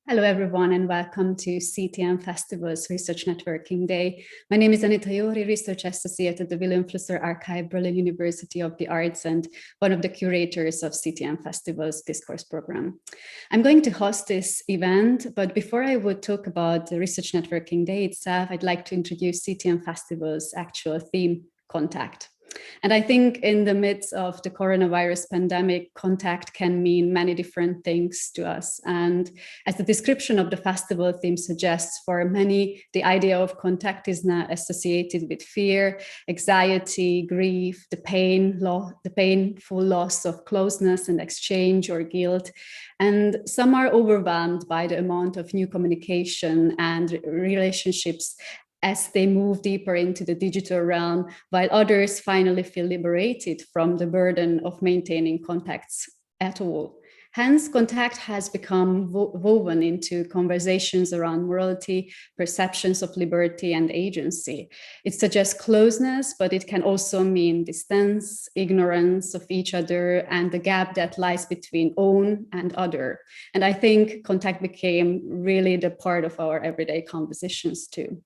Hello, everyone, and welcome to CTM Festival's Research Networking Day. My name is Anita Jóri, Research Associate at the William Flusser Archive, Berlin University of the Arts, and one of the curators of CTM Festival's discourse program. I'm going to host this event, but before I would talk about the Research Networking Day itself, I'd like to introduce CTM Festival's actual theme, contact. And I think in the midst of the coronavirus pandemic, contact can mean many different things to us. And as the description of the festival theme suggests, for many, the idea of contact is now associated with fear, anxiety, grief, the painful loss of closeness and exchange or guilt. And some are overwhelmed by the amount of new communication and relationships as they move deeper into the digital realm, while others finally feel liberated from the burden of maintaining contacts at all. Hence, contact has become woven into conversations around morality, perceptions of liberty and agency. It suggests closeness, but it can also mean distance, ignorance of each other, and the gap that lies between own and other. And I think contact became really the part of our everyday conversations too.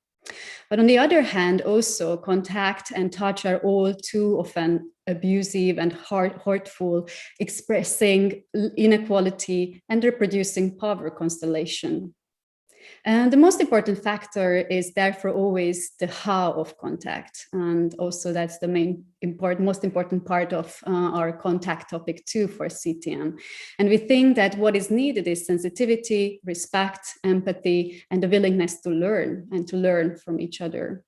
But on the other hand, also contact and touch are all too often abusive and hurtful, expressing inequality and reproducing power constellation. And the most important factor is therefore always the how of contact. And also that's the most important part of our contact topic too for CTM. And we think that what is needed is sensitivity, respect, empathy, and the willingness to learn and to learn from each other.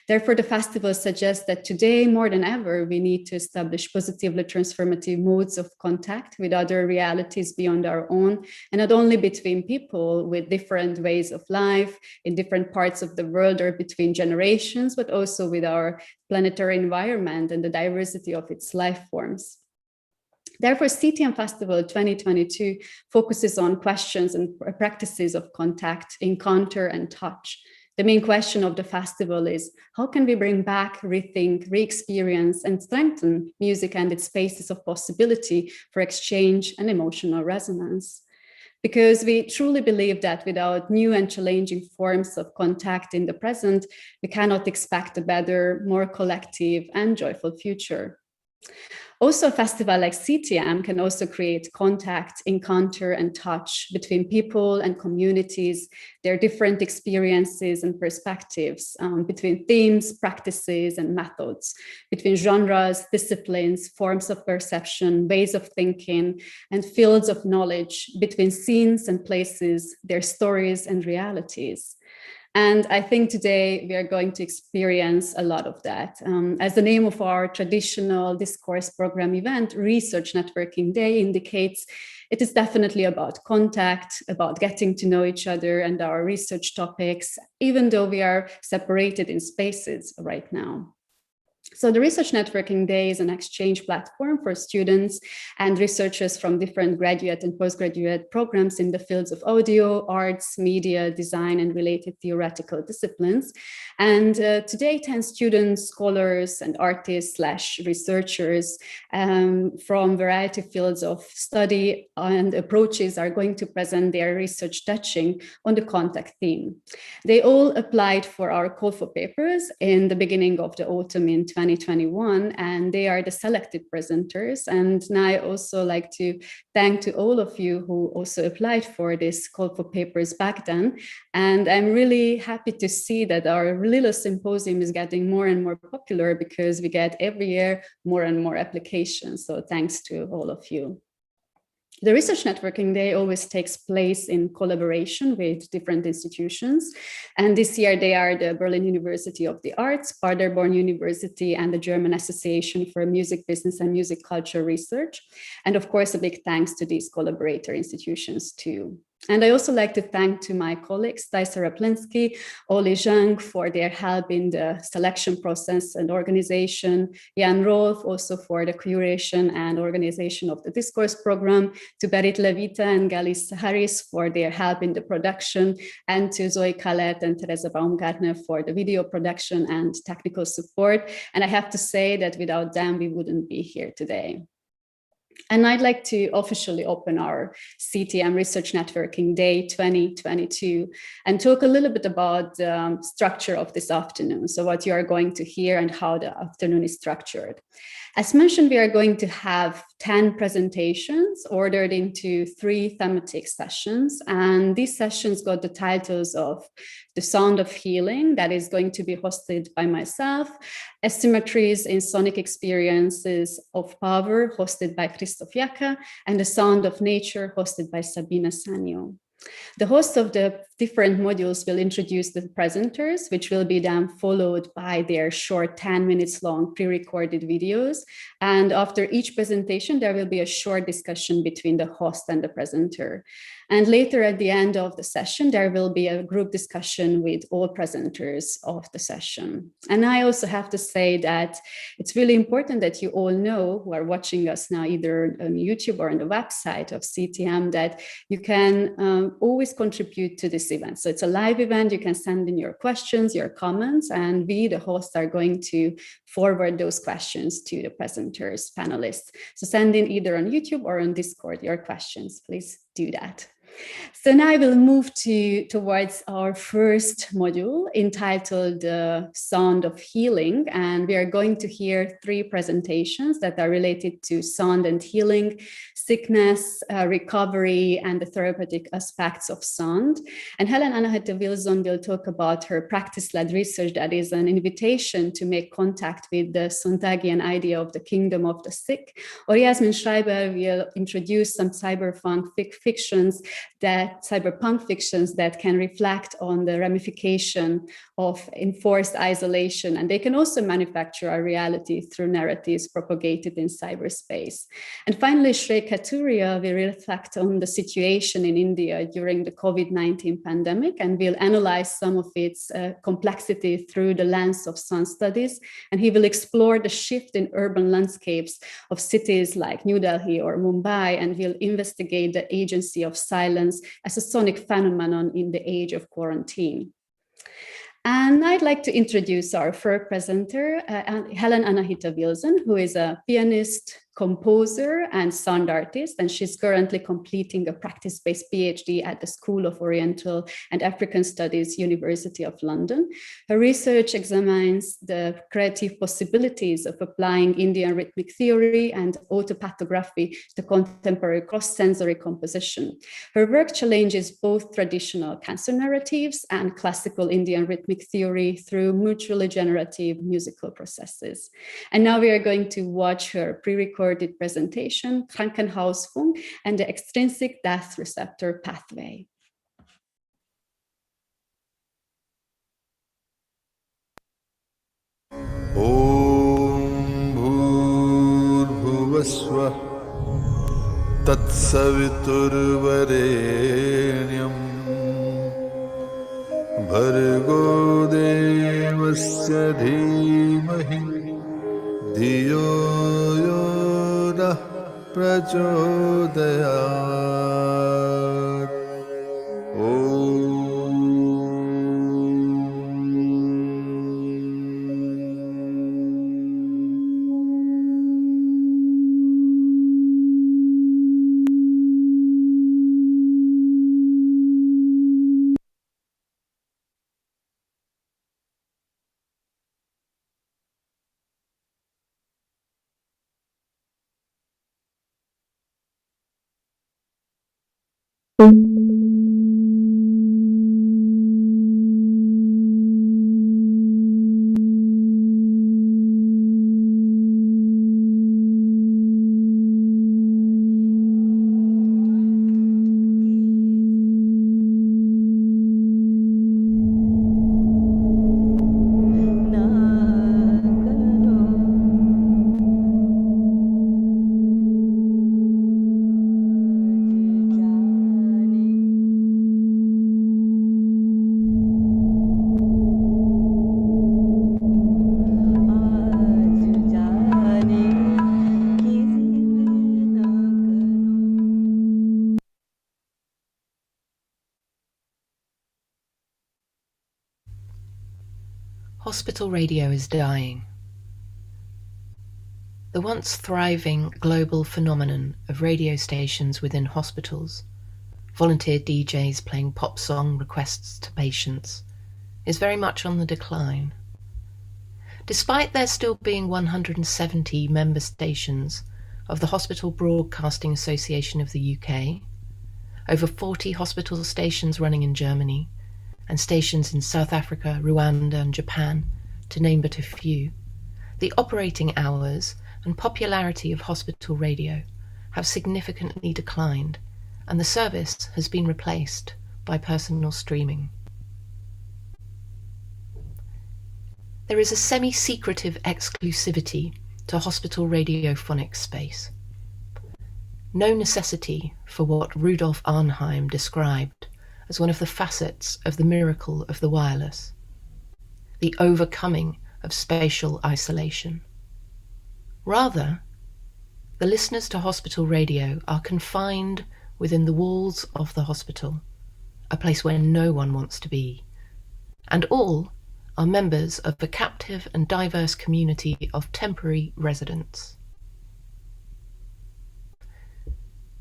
Therefore, the festival suggests that today, more than ever, we need to establish positively transformative modes of contact with other realities beyond our own, and not only between people with different ways of life in different parts of the world or between generations, but also with our planetary environment and the diversity of its life forms. Therefore, CTM Festival 2022 focuses on questions and practices of contact, encounter, and touch. The main question of the festival is, how can we bring back, rethink, re-experience, and strengthen music and its spaces of possibility for exchange and emotional resonance? Because we truly believe that without new and challenging forms of contact in the present, we cannot expect a better, more collective and joyful future. Also, a festival like CTM can also create contact, encounter, and touch between people and communities, their different experiences and perspectives, between themes, practices, and methods, between genres, disciplines, forms of perception, ways of thinking, and fields of knowledge, between scenes and places, their stories and realities. And I think today we are going to experience a lot of that. As the name of our traditional discourse program event, Research Networking Day, indicates, it is definitely about contact, about getting to know each other and our research topics, even though we are separated in spaces right now. So the Research Networking Day is an exchange platform for students and researchers from different graduate and postgraduate programs in the fields of audio, arts, media, design, and related theoretical disciplines. And today, 10 students, scholars, and artists/researchers from variety of fields of study and approaches are going to present their research touching on the contact theme. They all applied for our call for papers in the beginning of the autumn in 2021, and they are the selected presenters. And now I also like to thank to all of you who also applied for this call for papers back then. And I'm really happy to see that our Lilo Symposium is getting more and more popular because we get every year more and more applications. So thanks to all of you. The Research Networking Day always takes place in collaboration with different institutions. And this year they are the Berlin University of the Arts, Paderborn University, and the German Association for Music Business and Music Culture Research. And of course, a big thanks to these collaborator institutions too. And I also like to thank to my colleagues, Taisa Raplinsky, Oli Zhang for their help in the selection process and organization, Jan Rolf also for the curation and organization of the discourse program, to Berit Levita and Galis Harris for their help in the production, and to Zoe Khaled and Teresa Baumgartner for the video production and technical support. And I have to say that without them, we wouldn't be here today. And I'd like to officially open our CTM Research Networking Day 2022 and talk a little bit about the structure of this afternoon. So what you are going to hear and how the afternoon is structured. As mentioned, we are going to have 10 presentations ordered into 3 thematic sessions. And these sessions got the titles of The Sound of Healing, that is going to be hosted by myself, Asymmetries in Sonic Experiences of Power, hosted by Christoph Jacka, and The Sound of Nature, hosted by Sabina Sanyo. The hosts of the different modules will introduce the presenters, which will be then followed by their short 10 minutes long pre-recorded videos. And after each presentation, there will be a short discussion between the host and the presenter. And later at the end of the session, there will be a group discussion with all presenters of the session. And I also have to say that it's really important that you all know, who are watching us now, either on YouTube or on the website of CTM, that you can always contribute to this event. So it's a live event. You can send in your questions, your comments, and we, the hosts, are going to forward those questions to the presenters, panelists. So send in either on YouTube or on Discord your questions. Please do that. So now I will move towards our first module entitled Sound of Healing. And we are going to hear 3 presentations that are related to sound and healing, sickness, recovery, and the therapeutic aspects of sound. And Helen Anahita Wilson will talk about her practice-led research that is an invitation to make contact with the Sontagian idea of the kingdom of the sick. Or Yasmin Schreiber will introduce some cyberpunk fictions cyberpunk fictions that can reflect on the ramification of enforced isolation. And they can also manufacture our reality through narratives propagated in cyberspace. And finally, Shrey Katuria will reflect on the situation in India during the COVID-19 pandemic and will analyze some of its complexity through the lens of sound studies. And he will explore the shift in urban landscapes of cities like New Delhi or Mumbai, and will investigate the agency of silence as a sonic phenomenon in the age of quarantine. And I'd like to introduce our first presenter, Helen Anahita Wilson, who is a pianist, composer, and sound artist, and she's currently completing a practice-based PhD at the School of Oriental and African Studies, University of London. Her research examines the creative possibilities of applying Indian rhythmic theory and autopathography to contemporary cross-sensory composition. Her work challenges both traditional cancer narratives and classical Indian rhythmic theory through mutually generative musical processes. And now we are going to watch her pre-recorded presentation, Krankenhausfunk, and the extrinsic death receptor pathway. Om Bhurbhuvasvah Tatsaviturvarenyam Bhargo Devasya Dhimahi Dhiyo Yonah Prachodayat. Hospital radio is dying. The once thriving global phenomenon of radio stations within hospitals, volunteer DJs playing pop song requests to patients, is very much on the decline. Despite there still being 170 member stations of the Hospital Broadcasting Association of the UK, over 40 hospital stations running in Germany, and stations in South Africa, Rwanda and Japan, to name but a few, the operating hours and popularity of hospital radio have significantly declined, and the service has been replaced by personal streaming. There is a semi-secretive exclusivity to hospital radiophonic space. No necessity for what Rudolf Arnheim described as one of the facets of the miracle of the wireless, the overcoming of spatial isolation. Rather, the listeners to hospital radio are confined within the walls of the hospital, a place where no one wants to be, and all are members of a captive and diverse community of temporary residents.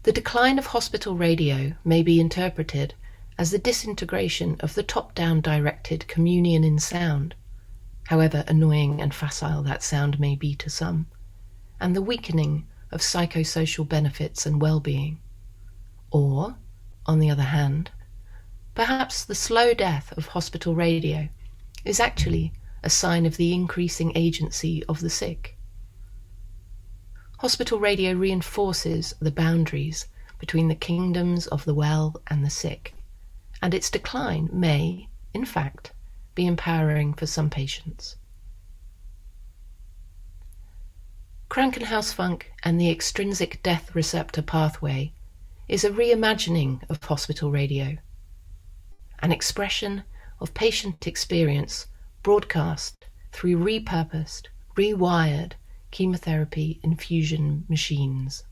The decline of hospital radio may be interpreted as the disintegration of the top-down directed communion in sound, however annoying and facile that sound may be to some, and the weakening of psychosocial benefits and well-being. Or, on the other hand, perhaps the slow death of hospital radio is actually a sign of the increasing agency of the sick. Hospital radio reinforces the boundaries between the kingdoms of the well and the sick, and its decline may, in fact, be empowering for some patients. Krankenhausfunk and the extrinsic death receptor pathway is a reimagining of hospital radio, an expression of patient experience broadcast through repurposed, rewired chemotherapy infusion machines.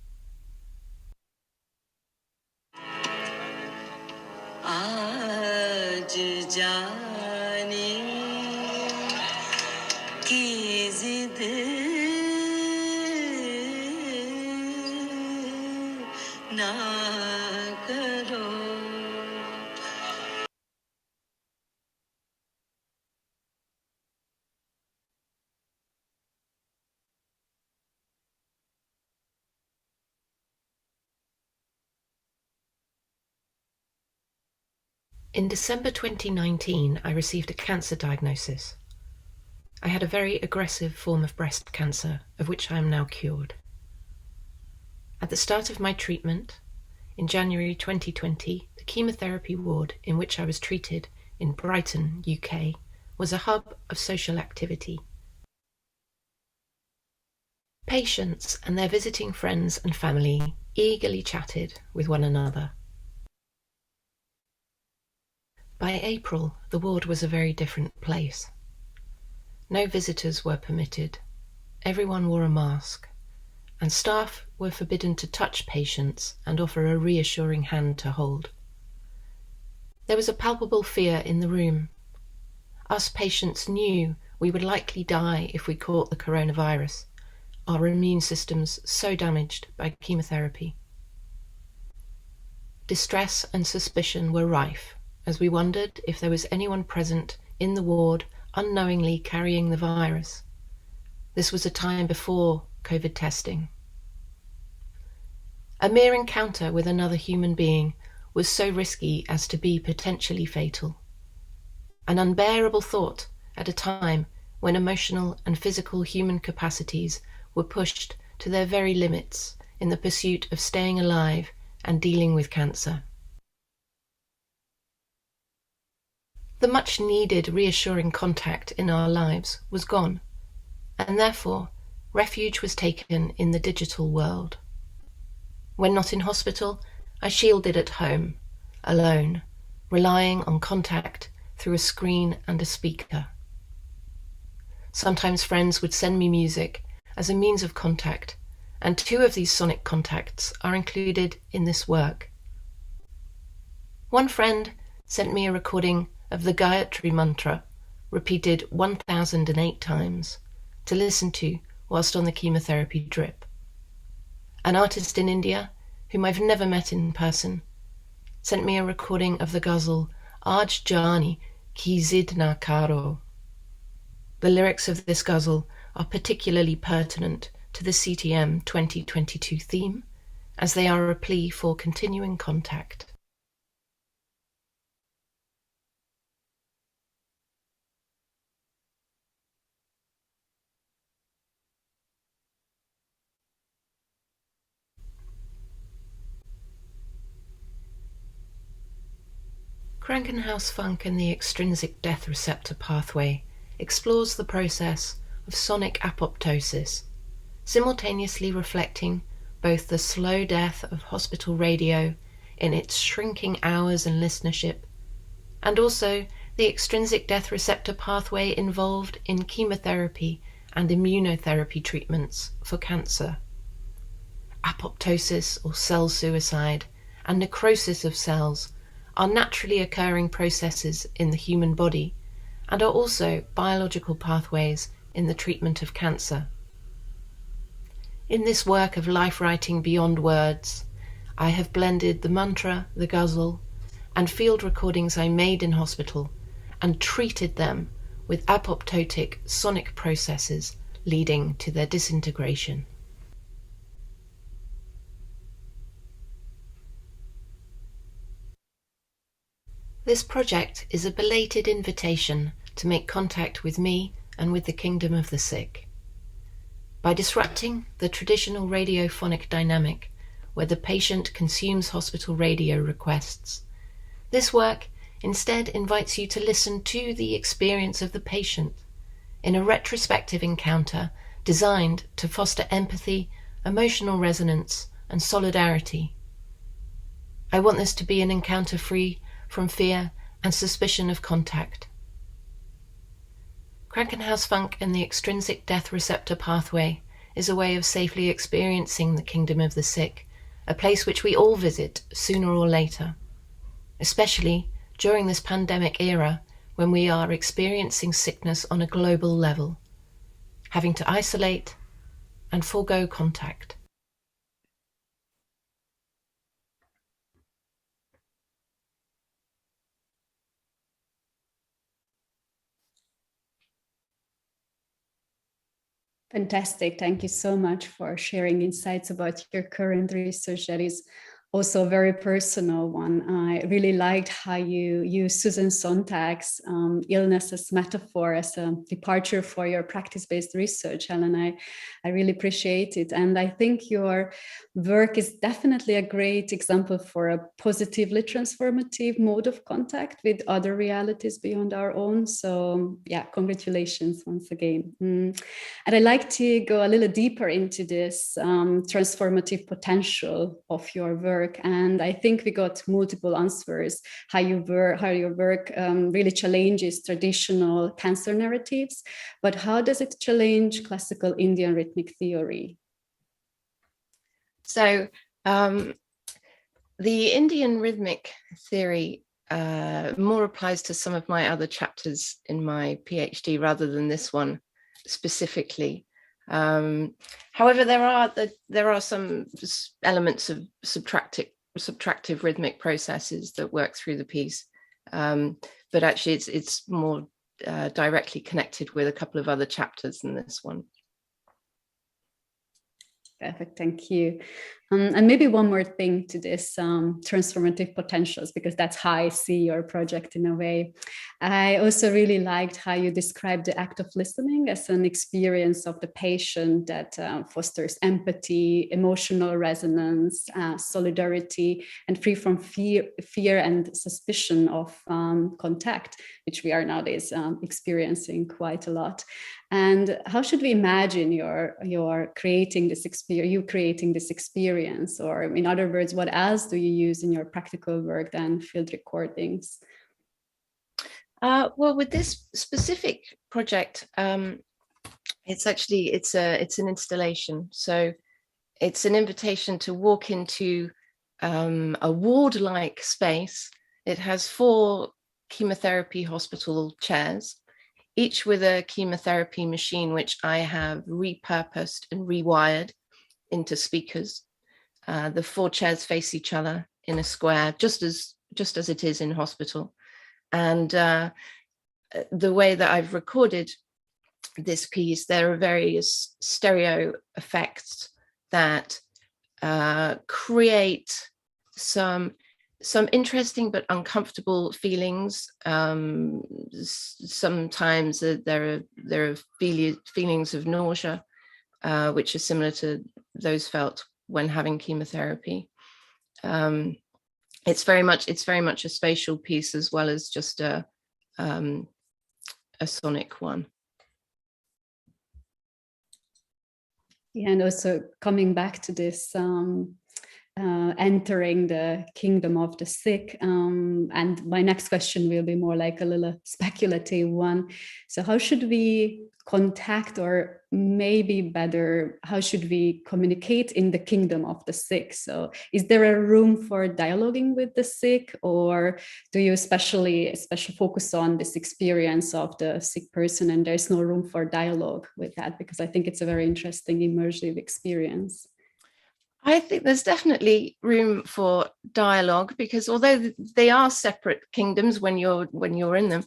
आज जाने की जिद ना करो. In December 2019, I received a cancer diagnosis. I had a very aggressive form of breast cancer, of which I am now cured. At the start of my treatment, in January 2020, the chemotherapy ward in which I was treated in Brighton, UK, was a hub of social activity. Patients and their visiting friends and family eagerly chatted with one another. By April, the ward was a very different place. No visitors were permitted, everyone wore a mask, and staff were forbidden to touch patients and offer a reassuring hand to hold. There was a palpable fear in the room. Us patients knew we would likely die if we caught the coronavirus, our immune systems so damaged by chemotherapy. Distress and suspicion were rife, as we wondered if there was anyone present in the ward unknowingly carrying the virus. This was a time before COVID testing. A mere encounter with another human being was so risky as to be potentially fatal. An unbearable thought at a time when emotional and physical human capacities were pushed to their very limits in the pursuit of staying alive and dealing with cancer. The much-needed reassuring contact in our lives was gone, and therefore refuge was taken in the digital world. When not in hospital, I shielded at home, alone, relying on contact through a screen and a speaker. Sometimes friends would send me music as a means of contact, and 2 of these sonic contacts are included in this work. One friend sent me a recording of the Gayatri Mantra, repeated 1008 times, to listen to whilst on the chemotherapy drip. An artist in India, whom I've never met in person, sent me a recording of the ghazal Aaj Jani Ki Zid Na Karo. The lyrics of this ghazal are particularly pertinent to the CTM 2022 theme, as they are a plea for continuing contact. Krankenhaus-Funk and the extrinsic death receptor pathway explores the process of sonic apoptosis, simultaneously reflecting both the slow death of hospital radio in its shrinking hours and listenership, and also the extrinsic death receptor pathway involved in chemotherapy and immunotherapy treatments for cancer. Apoptosis, or cell suicide, and necrosis of cells are naturally occurring processes in the human body and are also biological pathways in the treatment of cancer. In this work of life writing beyond words, I have blended the mantra, the ghazal, and field recordings I made in hospital and treated them with apoptotic sonic processes leading to their disintegration. This project is a belated invitation to make contact with me and with the kingdom of the sick. By disrupting the traditional radiophonic dynamic where the patient consumes hospital radio requests, this work instead invites you to listen to the experience of the patient in a retrospective encounter designed to foster empathy, emotional resonance, and solidarity. I want this to be an encounter free from fear and suspicion of contact. Krankenhaus-Funk and the extrinsic death receptor pathway is a way of safely experiencing the kingdom of the sick, a place which we all visit sooner or later, especially during this pandemic era when we are experiencing sickness on a global level, having to isolate and forego contact. Fantastic. Thank you so much for sharing insights about your current research that is also a very personal one. I really liked how you use Susan Sontag's illness as metaphor, as a departure for your practice-based research, Helen. I really appreciate it. And I think your work is definitely a great example for a positively transformative mode of contact with other realities beyond our own. So yeah, congratulations once again. And I'd like to go a little deeper into this transformative potential of your work. And I think we got multiple answers how your work really challenges traditional cancer narratives, but how does it challenge classical Indian rhythmic theory? So the Indian rhythmic theory more applies to some of my other chapters in my PhD rather than this one specifically. However, there are some elements of subtractive rhythmic processes that work through the piece, but actually it's more directly connected with a couple of other chapters than this one. Perfect, thank you. And maybe one more thing to this transformative potentials, because that's how I see your project in a way. I also really liked how you described the act of listening as an experience of the patient that fosters empathy, emotional resonance, solidarity, and free from fear and suspicion of contact, which we are nowadays experiencing quite a lot. And how should we imagine you're creating this experience? Or in other words, what else do you use in your practical work than field recordings? Well, with this specific project, it's an installation. So it's an invitation to walk into a ward-like space. It has 4 chemotherapy hospital chairs, each with a chemotherapy machine, which I have repurposed and rewired into speakers. The 4 chairs face each other in a square, just as it is in hospital. And the way that I've recorded this piece, there are various stereo effects that create some interesting but uncomfortable feelings. Sometimes there are feelings of nausea, which are similar to those felt when having chemotherapy. It's very much a spatial piece as well as just a sonic one. Yeah, and also coming back to this entering the kingdom of the sick, and my next question will be more like a little speculative one. So how should we contact, or maybe better, how should we communicate in the kingdom of the sick? So is there a room for dialoguing with the sick, or do you especially focus on this experience of the sick person and there's no room for dialogue with that? Because I think it's a very interesting immersive experience. I think there's definitely room for dialogue, because although they are separate kingdoms when you're in them,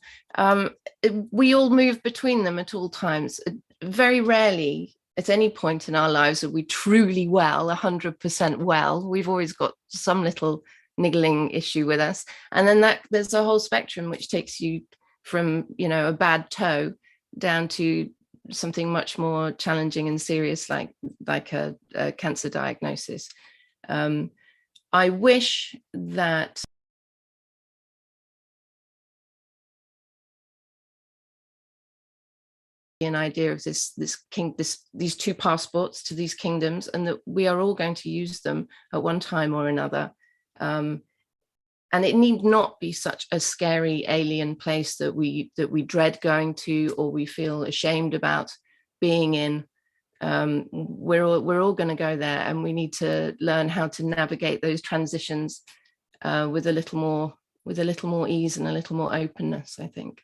we all move between them at all times. Very rarely at any point in our lives are we truly well, 100% well. We've always got some little niggling issue with us. And then there's a whole spectrum which takes you from, a bad toe down to something much more challenging and serious, like a cancer diagnosis. I wish that an idea of these 2 passports to these kingdoms, and that we are all going to use them at one time or another. And it need not be such a scary alien place that we dread going to, or we feel ashamed about being in. We're all going to go there, and we need to learn how to navigate those transitions with a little more ease and a little more openness, I think.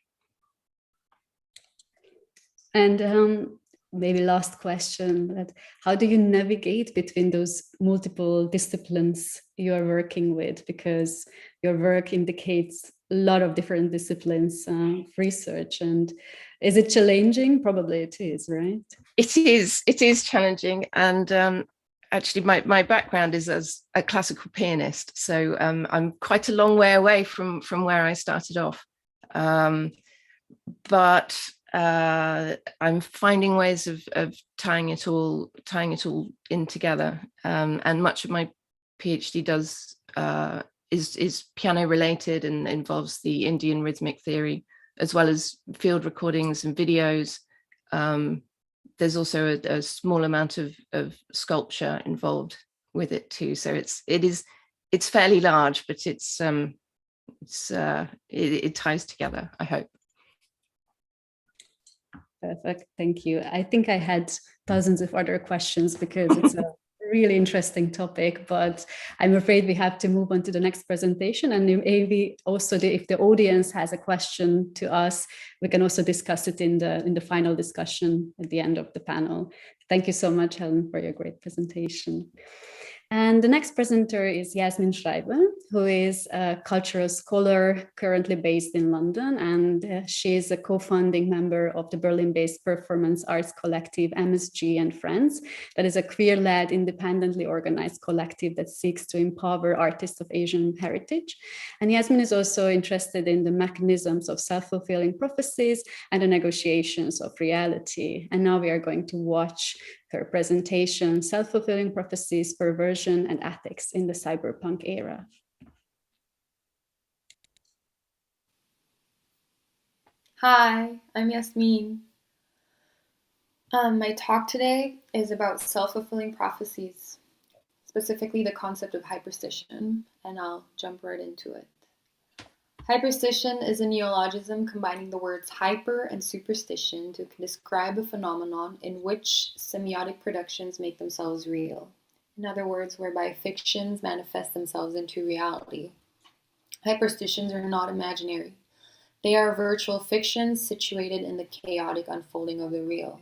And maybe last question, that how do you navigate between those multiple disciplines you are working with? Because your work indicates a lot of different disciplines of research. And is it challenging? Probably it is, right? It is challenging. And actually my background is as a classical pianist. So I'm quite a long way away from where I started off. But I'm finding ways of tying it all in together. And much of my PhD is piano related and involves the Indian rhythmic theory, as well as field recordings and videos. There's also a small amount of sculpture involved with it too. So it's fairly large, but it ties together, I hope. Perfect, thank you. I think I had dozens of other questions because it's a really interesting topic, but I'm afraid we have to move on to the next presentation. And maybe also if the audience has a question to us, we can also discuss it in the final discussion at the end of the panel. Thank you so much, Helen, for your great presentation. And the next presenter is Yasmin Schreiber, who is a cultural scholar currently based in London, and she is a co-founding member of the Berlin-based performance arts collective MSG and Friends, that is a queer-led, independently organized collective that seeks to empower artists of Asian heritage. And Yasmin is also interested in the mechanisms of self-fulfilling prophecies and the negotiations of reality. And now we are going to watch her presentation, Self-Fulfilling Prophecies, Perversion and Ethics in the Cyberpunk Era. Hi, I'm Yasmin. My talk today is about self-fulfilling prophecies, specifically the concept of hyperstition, and I'll jump right into it. Hyperstition is a neologism combining the words hyper and superstition to describe a phenomenon in which semiotic productions make themselves real. In other words, whereby fictions manifest themselves into reality. Hyperstitions are not imaginary. They are virtual fictions situated in the chaotic unfolding of the real.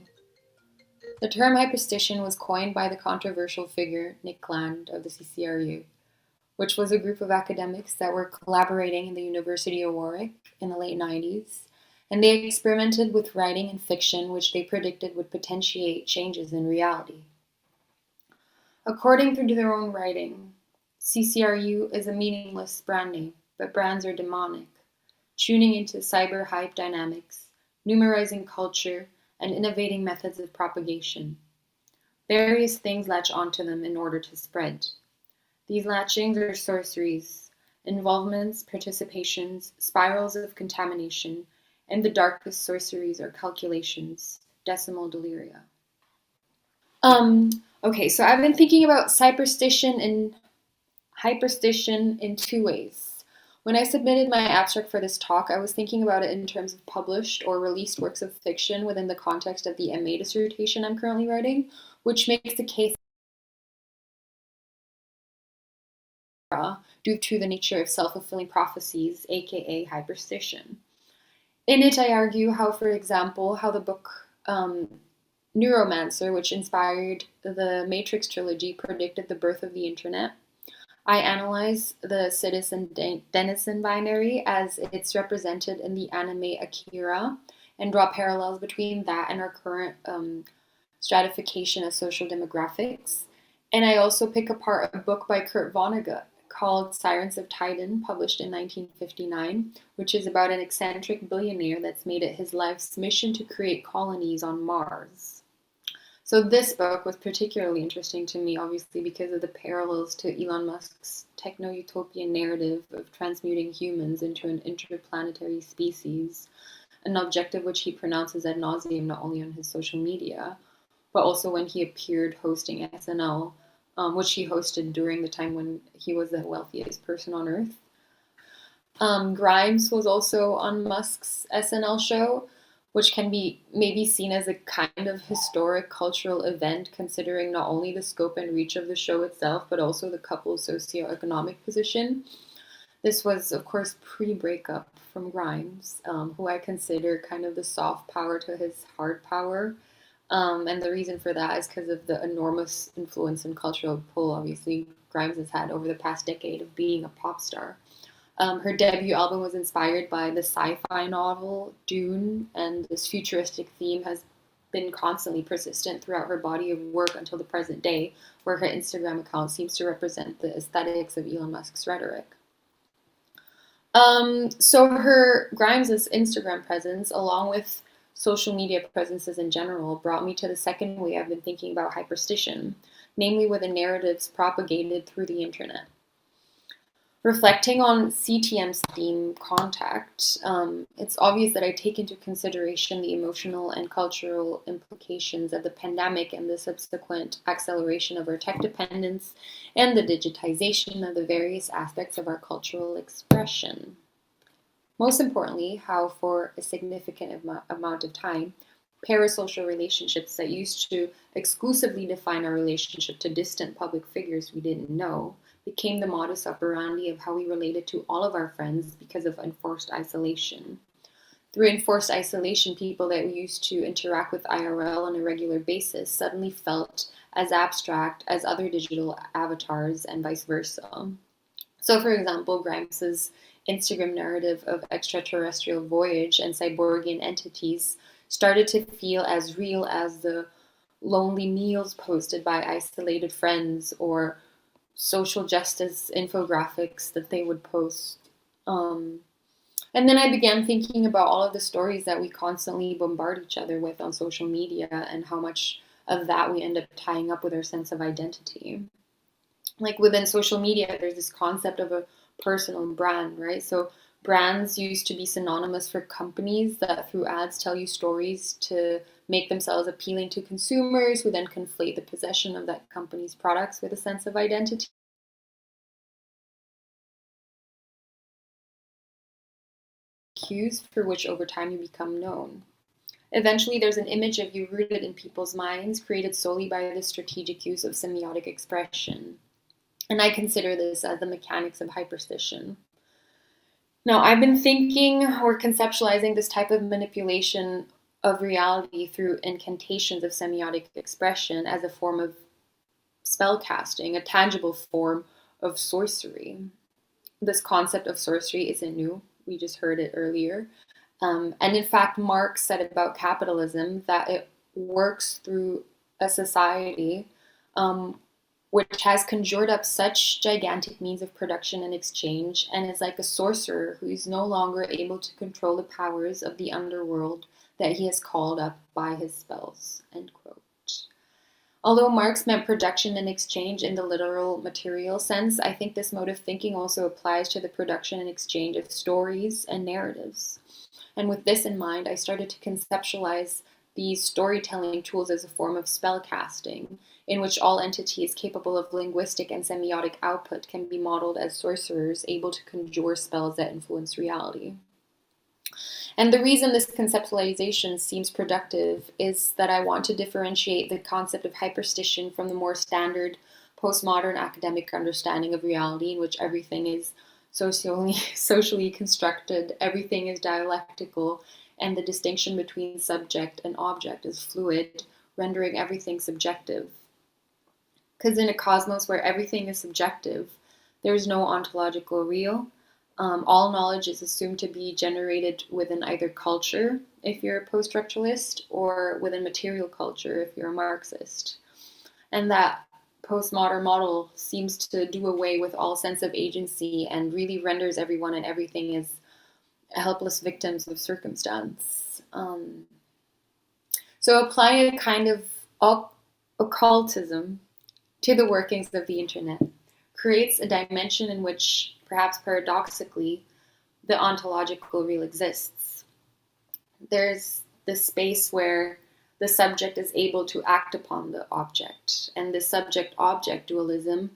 The term hyperstition was coined by the controversial figure Nick Land of the CCRU, which was a group of academics that were collaborating in the University of Warwick in the late 90s, and they experimented with writing and fiction which they predicted would potentiate changes in reality. According to their own writing, CCRU is a meaningless brand name, but brands are demonic, tuning into cyber hype dynamics, numerizing culture, and innovating methods of propagation. Various things latch onto them in order to spread. These latchings are sorceries, involvements, participations, spirals of contamination, and the darkest sorceries are calculations, decimal deliria. Okay, so I've been thinking about hyperstition in two ways. When I submitted my abstract for this talk, I was thinking about it in terms of published or released works of fiction within the context of the MA dissertation I'm currently writing, which makes the case due to the nature of self-fulfilling prophecies, aka hyperstition. In it, I argue how, for example, how the book Neuromancer, which inspired the Matrix trilogy, predicted the birth of the internet. I analyze the citizen-denizen binary as it's represented in the anime Akira and draw parallels between that and our current stratification of social demographics. And I also pick apart a book by Kurt Vonnegut called Sirens of Titan, published in 1959, which is about an eccentric billionaire that's made it his life's mission to create colonies on Mars. So this book was particularly interesting to me, obviously, because of the parallels to Elon Musk's techno-utopian narrative of transmuting humans into an interplanetary species, an objective which he pronounces ad nauseum not only on his social media, but also when he appeared hosting SNL, which he hosted during the time when he was the wealthiest person on Earth. Grimes was also on Musk's SNL show, which can be maybe seen as a kind of historic cultural event, considering not only the scope and reach of the show itself, but also the couple's socioeconomic position. This was, of course, pre-breakup from Grimes, who I consider kind of the soft power to his hard power. And the reason for that is because of the enormous influence and cultural pull, obviously, Grimes has had over the past decade of being a pop star. Her debut album was inspired by the sci-fi novel Dune, and this futuristic theme has been constantly persistent throughout her body of work until the present day, where her Instagram account seems to represent the aesthetics of Elon Musk's rhetoric. So her Grimes' Instagram presence, along with social media presences in general, brought me to the second way I've been thinking about hyperstition, namely with the narratives propagated through the internet. Reflecting on CTM's theme, contact, it's obvious that I take into consideration the emotional and cultural implications of the pandemic and the subsequent acceleration of our tech dependence and the digitization of the various aspects of our cultural expression. Most importantly, how for a significant amount of time, parasocial relationships that used to exclusively define our relationship to distant public figures we didn't know became the modus operandi of how we related to all of our friends because of enforced isolation. Through enforced isolation, people that we used to interact with IRL on a regular basis suddenly felt as abstract as other digital avatars and vice versa. So, for example, Grimes' Instagram narrative of extraterrestrial voyage and cyborgian entities started to feel as real as the lonely meals posted by isolated friends or social justice infographics that they would post. And then I began thinking about all of the stories that we constantly bombard each other with on social media and how much of that we end up tying up with our sense of identity. Like within social media, there's this concept of a personal brand, right? So brands used to be synonymous for companies that through ads tell you stories to make themselves appealing to consumers, who then conflate the possession of that company's products with a sense of identity. Cues for which over time you become known. Eventually, there's an image of you rooted in people's minds, created solely by the strategic use of semiotic expression. And I consider this as the mechanics of hyperstition. Now, I've been thinking or conceptualizing this type of manipulation of reality through incantations of semiotic expression as a form of spell casting, a tangible form of sorcery. This concept of sorcery isn't new. We just heard it earlier. And in fact, Marx said about capitalism that it works through a society um, which has conjured up such gigantic means of production and exchange, and is like a sorcerer who is no longer able to control the powers of the underworld that he has called up by his spells. End quote. Although Marx meant production and exchange in the literal material sense, I think this mode of thinking also applies to the production and exchange of stories and narratives. And with this in mind, I started to conceptualize these storytelling tools as a form of spell casting, in which all entities capable of linguistic and semiotic output can be modeled as sorcerers able to conjure spells that influence reality. And the reason this conceptualization seems productive is that I want to differentiate the concept of hyperstition from the more standard postmodern academic understanding of reality, in which everything is socially constructed, everything is dialectical, and the distinction between subject and object is fluid, rendering everything subjective. Because in a cosmos where everything is subjective, there is no ontological real. All knowledge is assumed to be generated within either culture, if you're a post-structuralist, or within material culture, if you're a Marxist. And that postmodern model seems to do away with all sense of agency and really renders everyone and everything as helpless victims of circumstance. So applying a kind of occultism to the workings of the internet creates a dimension in which, perhaps paradoxically, the ontological real exists. There's this space where the subject is able to act upon the object, and the subject-object dualism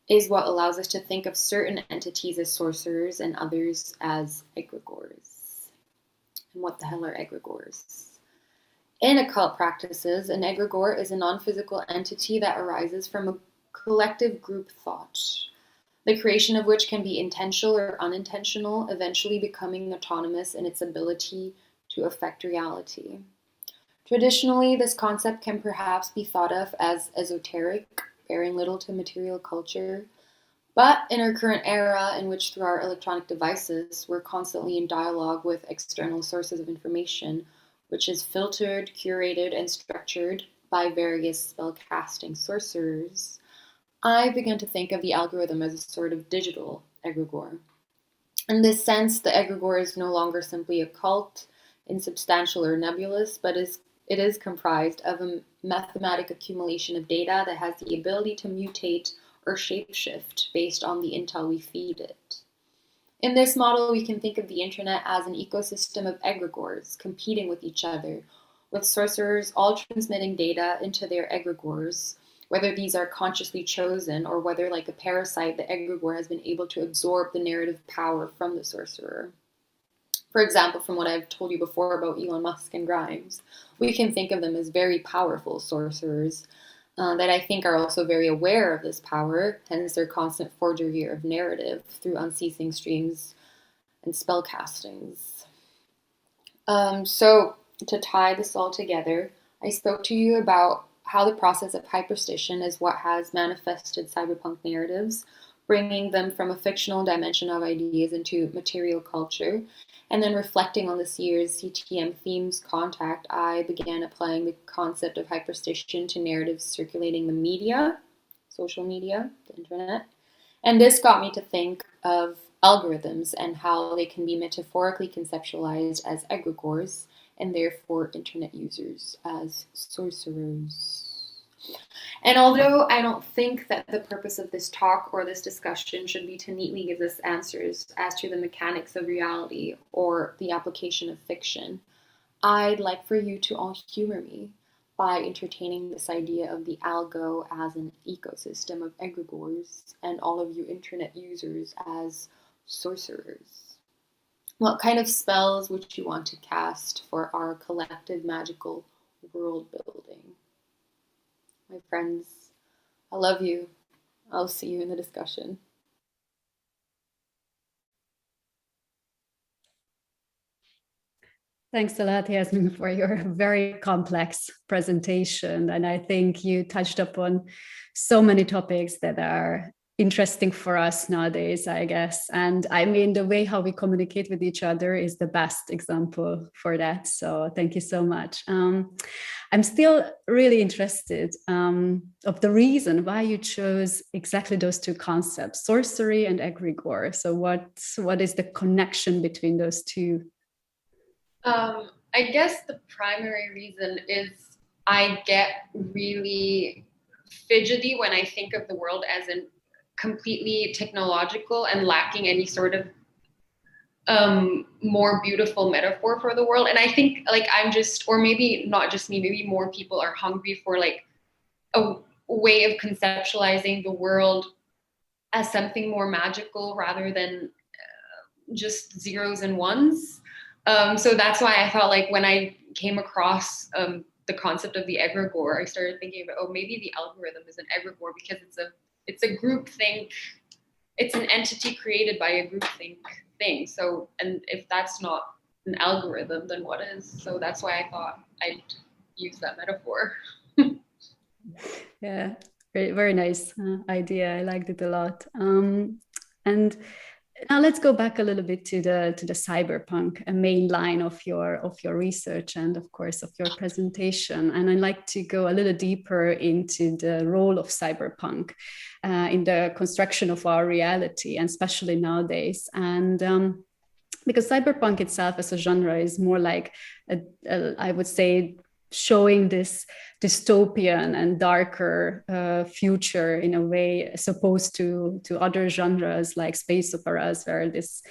is what allows us to think of certain entities as sorcerers and others as egregores. And what the hell are egregores? In occult practices, an egregore is a non-physical entity that arises from a collective group thought, the creation of which can be intentional or unintentional, eventually becoming autonomous in its ability to affect reality. Traditionally, this concept can perhaps be thought of as esoteric, bearing little to material culture, but in our current era, in which through our electronic devices, we're constantly in dialogue with external sources of information, which is filtered, curated, and structured by various spellcasting sorcerers, I began to think of the algorithm as a sort of digital egregore. In this sense, the egregore is no longer simply occult, insubstantial, or nebulous, but it is comprised of a mathematic accumulation of data that has the ability to mutate or shapeshift based on the intel we feed it. In this model, we can think of the internet as an ecosystem of egregores competing with each other, with sorcerers all transmitting data into their egregores, whether these are consciously chosen or whether, like a parasite, the egregore has been able to absorb the narrative power from the sorcerer. For example, from what I've told you before about Elon Musk and Grimes, we can think of them as very powerful sorcerers that I think are also very aware of this power, hence their constant forgery of narrative through unceasing streams and spellcastings. So to tie this all together, I spoke to you about how the process of hyperstition is what has manifested cyberpunk narratives, bringing them from a fictional dimension of ideas into material culture. And then reflecting on this year's CTM themes contact, I began applying the concept of hyperstition to narratives circulating the media, social media, the internet. And this got me to think of algorithms and how they can be metaphorically conceptualized as egregores and therefore internet users as sorcerers. And although I don't think that the purpose of this talk or this discussion should be to neatly give us answers as to the mechanics of reality or the application of fiction, I'd like for you to all humor me by entertaining this idea of the algo as an ecosystem of egregores and all of you internet users as sorcerers. What kind of spells would you want to cast for our collective magical world building? My friends, I love you. I'll see you in the discussion. Thanks a lot, Yasmin, for your very complex presentation. And I think you touched upon so many topics that are interesting for us nowadays, I guess. And I mean, the way how we communicate with each other is the best example for that. So thank you so much. I'm still really interested of the reason why you chose exactly those two concepts, sorcery and egregore. So what is the connection between those two? I guess the primary reason is I get really fidgety when I think of the world as in completely technological and lacking any sort of more beautiful metaphor for the world. And I think like I'm just, or maybe not just me, maybe more people are hungry for like a way of conceptualizing the world as something more magical rather than just zeros and ones. So that's why I felt like when I came across the concept of the egregore, I started thinking about, oh, maybe the algorithm is an egregore because it's a group think, it's an entity created by a group think thing. So, and if that's not an algorithm, then what is? So that's why I thought I'd use that metaphor. Yeah, very, very nice idea. I liked it a lot. And now let's go back a little bit to the cyberpunk, a main line of your research and of course of your presentation. And I'd like to go a little deeper into the role of cyberpunk in the construction of our reality, and especially nowadays. And because cyberpunk itself as a genre is more like I would say showing this dystopian and darker future in a way, as opposed to other genres like space operas, where this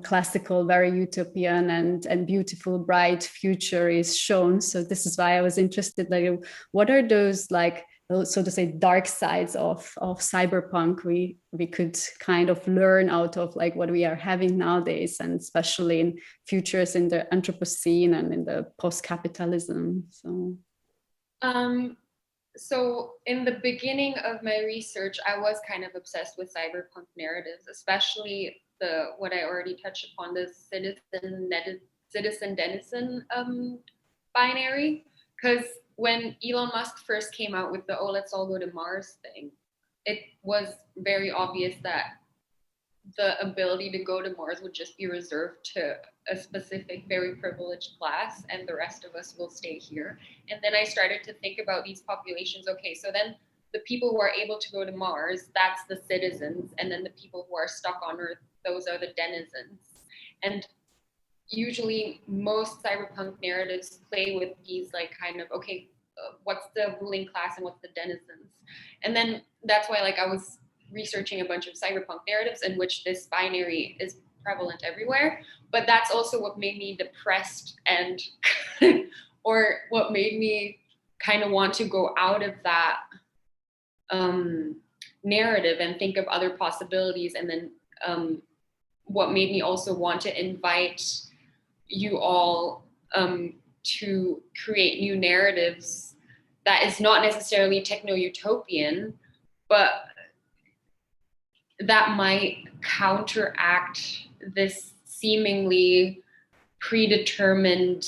classical, very utopian and beautiful, bright future is shown. So this is why I was interested, like, what are those, like, so to say, dark sides of cyberpunk we could kind of learn out of, like, what we are having nowadays, and especially in futures in the Anthropocene and in the post-capitalism. So in the beginning of my research, I was kind of obsessed with cyberpunk narratives, especially what I already touched upon, the citizen denizen binary, because when Elon Musk first came out with the let's all go to Mars thing, it was very obvious that the ability to go to Mars would just be reserved to a specific, very privileged class, and the rest of us will stay here. And then I started to think about these populations. Okay, so then the people who are able to go to Mars, that's the citizens, and then the people who are stuck on Earth, those are the denizens. And usually most cyberpunk narratives play with these, like, kind of, okay, what's the ruling class and what's the denizens? And then that's why, like, I was researching a bunch of cyberpunk narratives in which this binary is prevalent everywhere. But that's also what made me depressed, and or what made me kind of want to go out of that narrative and think of other possibilities. And then what made me also want to invite you all to create new narratives that is not necessarily techno-utopian, but that might counteract this seemingly predetermined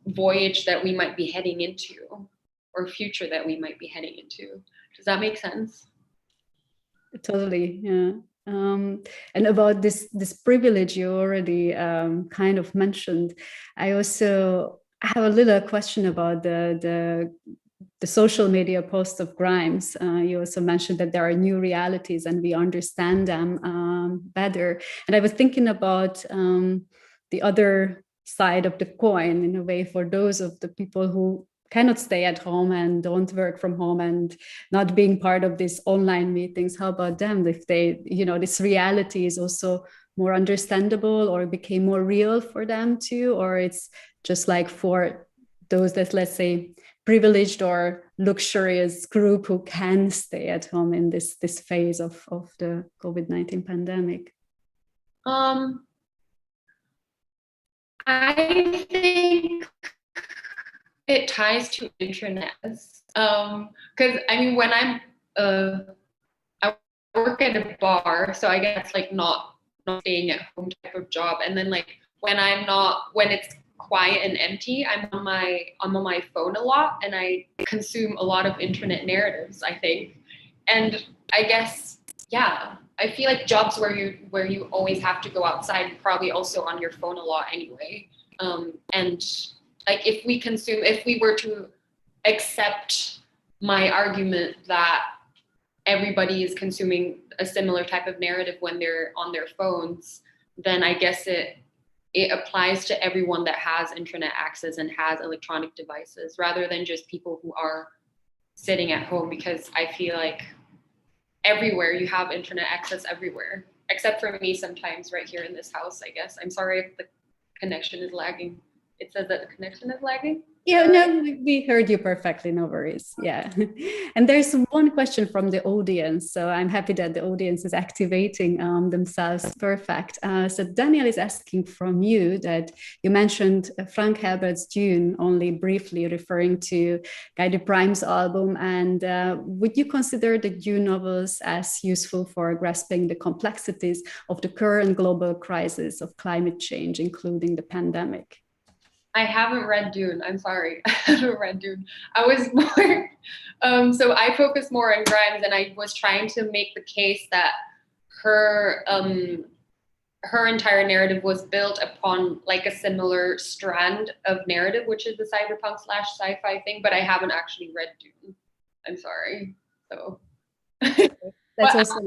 voyage that we might be heading into, or future that we might be heading into. Does that make sense? Totally, yeah. And about this privilege you already kind of mentioned, I also have a little question about the social media post of Grimes. You also mentioned that there are new realities and we understand them better. And I was thinking about the other side of the coin, in a way, for those of the people who cannot stay at home and don't work from home and not being part of these online meetings. How about them? If they, this reality is also more understandable or became more real for them too, or it's just like for those that, let's say, privileged or luxurious group who can stay at home in this phase of the COVID-19 pandemic? I think it ties to internet, because I mean, when I work at a bar, so I guess like not staying at home type of job, and then like when it's quiet and empty. I'm on my phone a lot, and I consume a lot of internet narratives, I think. And I guess, yeah, I feel like jobs where you always have to go outside, you're probably also on your phone a lot anyway. And like if we were to accept my argument that everybody is consuming a similar type of narrative when they're on their phones, then I guess it applies to everyone that has internet access and has electronic devices, rather than just people who are sitting at home, because I feel like everywhere you have internet access everywhere, except for me sometimes right here in this house, I guess. I'm sorry if the connection is lagging. It says that the connection is lagging. Yeah, no, we heard you perfectly, no worries. Yeah. And there's one question from the audience. So I'm happy that the audience is activating themselves. Perfect. So Daniel is asking from you that you mentioned Frank Herbert's Dune only briefly, referring to Guy Prime's album. And would you consider the Dune novels as useful for grasping the complexities of the current global crisis of climate change, including the pandemic? I haven't read Dune. I'm sorry. I haven't read Dune. I was more, so I focus more on Grimes, and I was trying to make the case that her entire narrative was built upon like a similar strand of narrative, which is the cyberpunk / sci-fi thing, but I haven't actually read Dune. I'm sorry. So That's also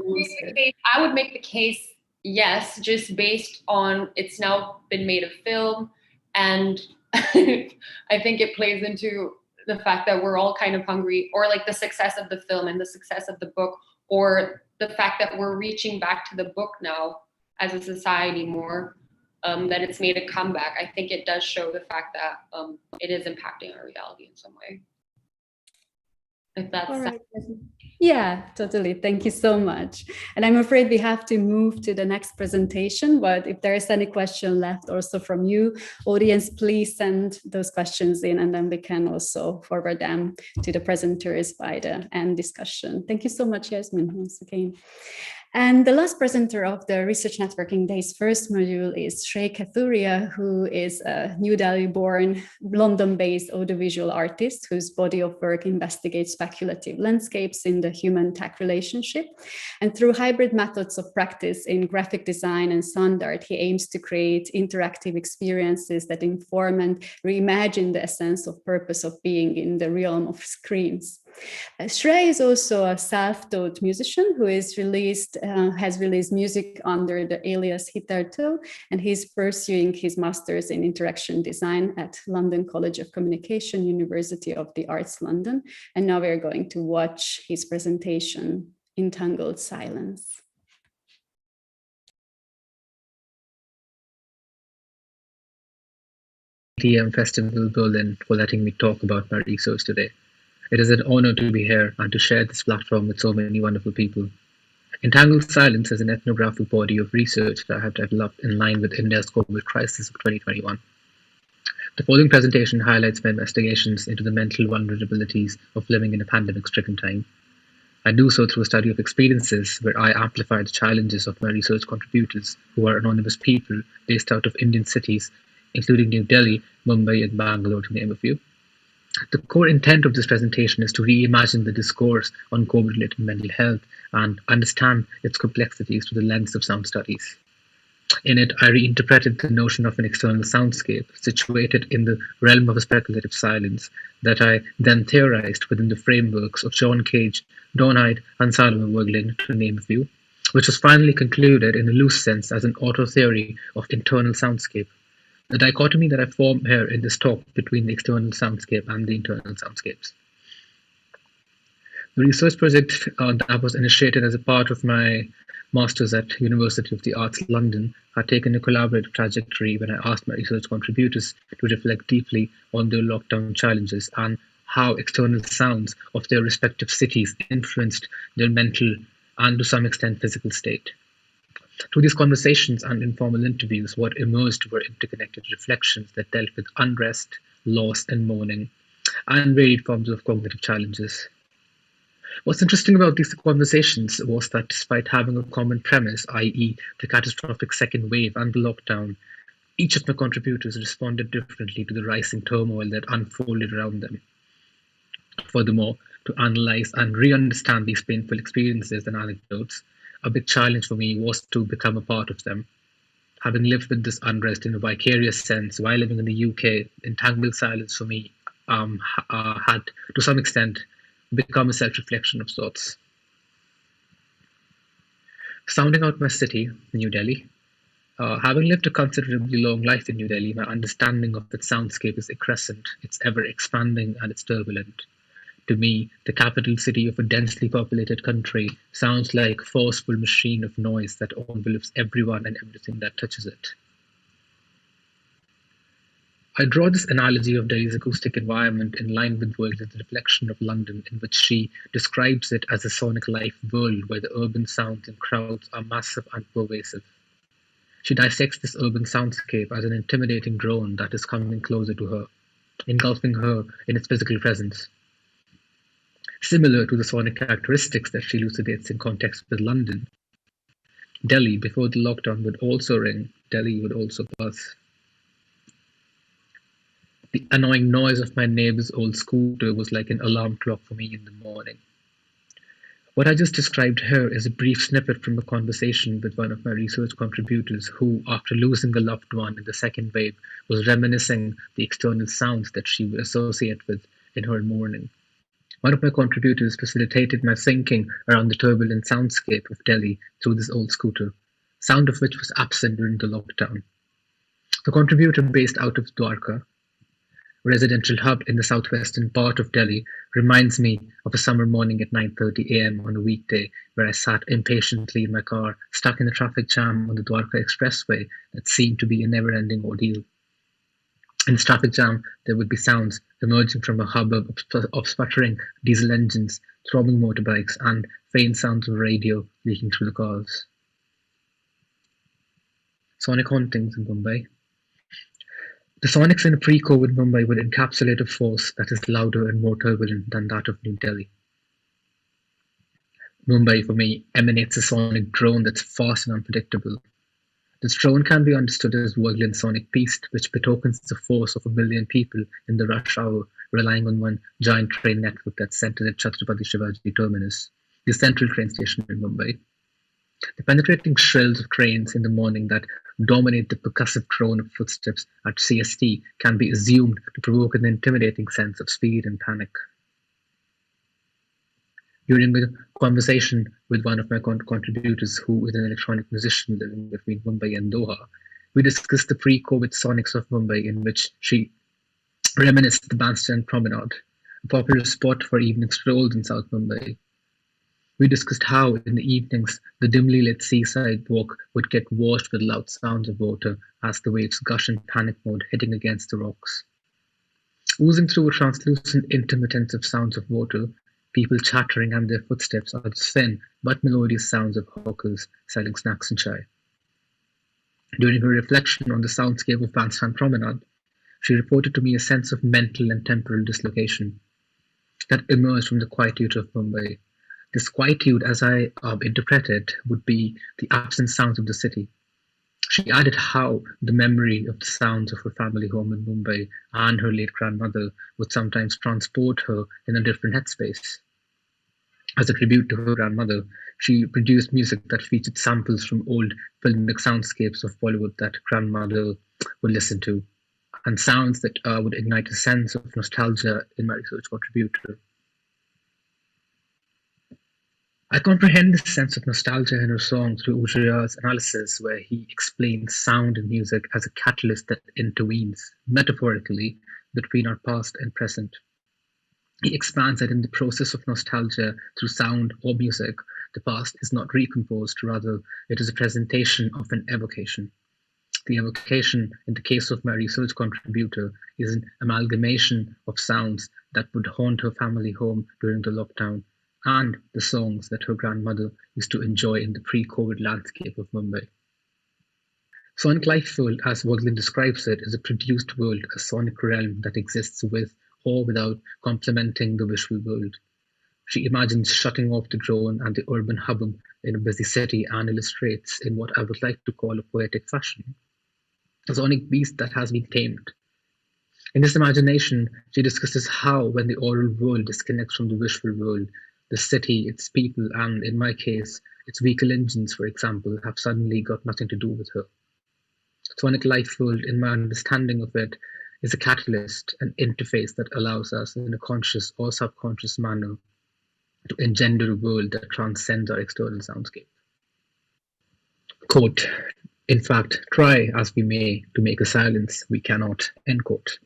I would make the case, yes, just based on it's now been made a film. And I think it plays into the fact that we're all kind of hungry, or like the success of the film and the success of the book, or the fact that we're reaching back to the book now as a society more, that it's made a comeback. I think it does show the fact that it is impacting our reality in some way. If that's all right. Yeah, totally. Thank you so much. And I'm afraid we have to move to the next presentation, but if there is any question left also from you, audience, please send those questions in, and then we can also forward them to the presenters by the end discussion. Thank you so much, Yasmin, once again. And the last presenter of the Research Networking Day's first module is Shrey Kathuria, who is a New Delhi-born, London-based audiovisual artist whose body of work investigates speculative landscapes in the human-tech relationship. And through hybrid methods of practice in graphic design and sound art, he aims to create interactive experiences that inform and reimagine the essence of purpose of being in the realm of screens. Shrey is also a self-taught musician who has released music under the alias Hitherto, and he's pursuing his master's in interaction design at London College of Communication, University of the Arts, London. And now we're going to watch his presentation, Entangled Silence. TM Festival Berlin for letting me talk about my research today. It is an honor to be here and to share this platform with so many wonderful people. Entangled Silence is an ethnographic body of research that I have developed in line with India's COVID crisis of 2021. The following presentation highlights my investigations into the mental vulnerabilities of living in a pandemic-stricken time. I do so through a study of experiences where I amplify the challenges of my research contributors, who are anonymous people based out of Indian cities, including New Delhi, Mumbai, and Bangalore, to name a few. The core intent of this presentation is to reimagine the discourse on COVID-related mental health and understand its complexities through the lens of sound studies. In it, I reinterpreted the notion of an external soundscape situated in the realm of a speculative silence that I then theorized within the frameworks of John Cage, Don Hyde, and Salomon Wergelin, to name a few, which was finally concluded in a loose sense as an auto-theory of internal soundscape. The dichotomy that I form here in this talk between the external soundscape and the internal soundscapes. The research project that was initiated as a part of my master's at University of the Arts, London, had taken a collaborative trajectory when I asked my research contributors to reflect deeply on their lockdown challenges and how external sounds of their respective cities influenced their mental and to some extent physical state. Through these conversations and informal interviews, what emerged were interconnected reflections that dealt with unrest, loss, and mourning, and varied forms of cognitive challenges. What's interesting about these conversations was that despite having a common premise, i.e. the catastrophic second wave and the lockdown, Each of my contributors responded differently to the rising turmoil that unfolded around them. Furthermore, to analyze and re-understand these painful experiences and anecdotes, a big challenge for me was to become a part of them. Having lived with this unrest in a vicarious sense while living in the UK, Entangled Silence for me had, to some extent, become a self-reflection of sorts. Sounding out my city, New Delhi, having lived a considerably long life in New Delhi, my understanding of its soundscape is crescent, it's ever expanding and it's turbulent. To me, the capital city of a densely populated country sounds like a forceful machine of noise that envelops everyone and everything that touches it. I draw this analogy of Delhi's acoustic environment in line with Worglin's reflection of London, in which she describes it as a sonic life world where the urban sounds and crowds are massive and pervasive. She dissects this urban soundscape as an intimidating drone that is coming closer to her, engulfing her in its physical presence. Similar to the sonic characteristics that she elucidates in context with London, Delhi, before the lockdown, would also ring, Delhi would also buzz. The annoying noise of my neighbor's old scooter was like an alarm clock for me in the morning. What I just described here is a brief snippet from a conversation with one of my research contributors who, after losing a loved one in the second wave, was reminiscing the external sounds that she would associate with in her mourning. One of my contributors facilitated my thinking around the turbulent soundscape of Delhi through this old scooter, sound of which was absent during the lockdown. The contributor, based out of Dwarka, residential hub in the southwestern part of Delhi, reminds me of a summer morning at 9:30 a.m. on a weekday where I sat impatiently in my car, stuck in a traffic jam on the Dwarka Expressway that seemed to be a never-ending ordeal. In this traffic jam, there would be sounds emerging from a hubbub of sputtering diesel engines, throbbing motorbikes, and faint sounds of radio leaking through the cars. Sonic hauntings in Mumbai. The sonics in a pre-COVID Mumbai would encapsulate a force that is louder and more turbulent than that of New Delhi. Mumbai, for me, emanates a sonic drone that's fast and unpredictable. This drone can be understood as Worglin's sonic beast, which betokens the force of 1 billion people in the rush hour, relying on one giant train network that's centered at Chhatrapati Shivaji Terminus, the central train station in Mumbai. The penetrating shrills of trains in the morning that dominate the percussive drone of footsteps at CST can be assumed to provoke an intimidating sense of speed and panic. During a conversation with one of my contributors, who is an electronic musician living between Mumbai and Doha, we discussed the pre-COVID sonics of Mumbai, in which she reminisced the Bandstand Promenade, a popular spot for evening strolls in South Mumbai. We discussed how, in the evenings, the dimly lit seaside walk would get washed with loud sounds of water as the waves gush in panic mode, hitting against the rocks. Oozing through a translucent intermittence of sounds of water, people chattering and their footsteps are the thin but melodious sounds of hawkers selling snacks and chai. During her reflection on the soundscape of Bandstand Promenade, she reported to me a sense of mental and temporal dislocation that emerged from the quietude of Mumbai. This quietude, as I interpret it, would be the absent sounds of the city. She added how the memory of the sounds of her family home in Mumbai and her late grandmother would sometimes transport her in a different headspace. As a tribute to her grandmother, she produced music that featured samples from old filmic soundscapes of Bollywood that grandmother would listen to, and sounds that would ignite a sense of nostalgia in my research contributor. I comprehend this sense of nostalgia in her song through Ujjaya's analysis, where he explains sound and music as a catalyst that intervenes, metaphorically, between our past and present. He expands that in the process of nostalgia through sound or music, the past is not recomposed, rather it is a presentation of an evocation. The evocation, in the case of my research contributor, is an amalgamation of sounds that would haunt her family home during the lockdown, and the songs that her grandmother used to enjoy in the pre-COVID landscape of Mumbai. Sonic life world, as Worglin describes it, is a produced world, a sonic realm that exists with or without complementing the visual world. She imagines shutting off the drone and the urban hubbub in a busy city and illustrates, in what I would like to call a poetic fashion, a sonic beast that has been tamed. In this imagination, she discusses how, when the oral world disconnects from the visual world, the city, its people, and, in my case, its vehicle engines, for example, have suddenly got nothing to do with her. Sonic life world, in my understanding of it, is a catalyst, an interface that allows us, in a conscious or subconscious manner, to engender a world that transcends our external soundscape. Quote, in fact, try as we may to make a silence, we cannot, end quote.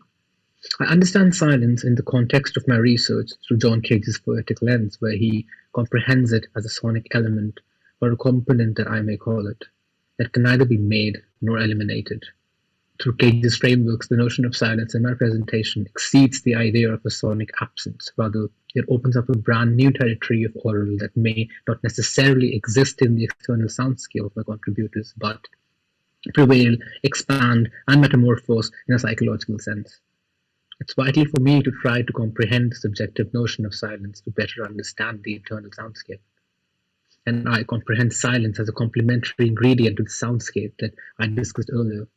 I understand silence in the context of my research through John Cage's poetic lens, where he comprehends it as a sonic element, or a component that I may call it, that can neither be made nor eliminated. Through Cage's frameworks, the notion of silence in my presentation exceeds the idea of a sonic absence. Rather, it opens up a brand new territory of oral that may not necessarily exist in the external soundscape of my contributors, but prevail, expand, and metamorphose in a psychological sense. It's vital for me to try to comprehend the subjective notion of silence to better understand the internal soundscape. And I comprehend silence as a complementary ingredient to the soundscape that I discussed earlier.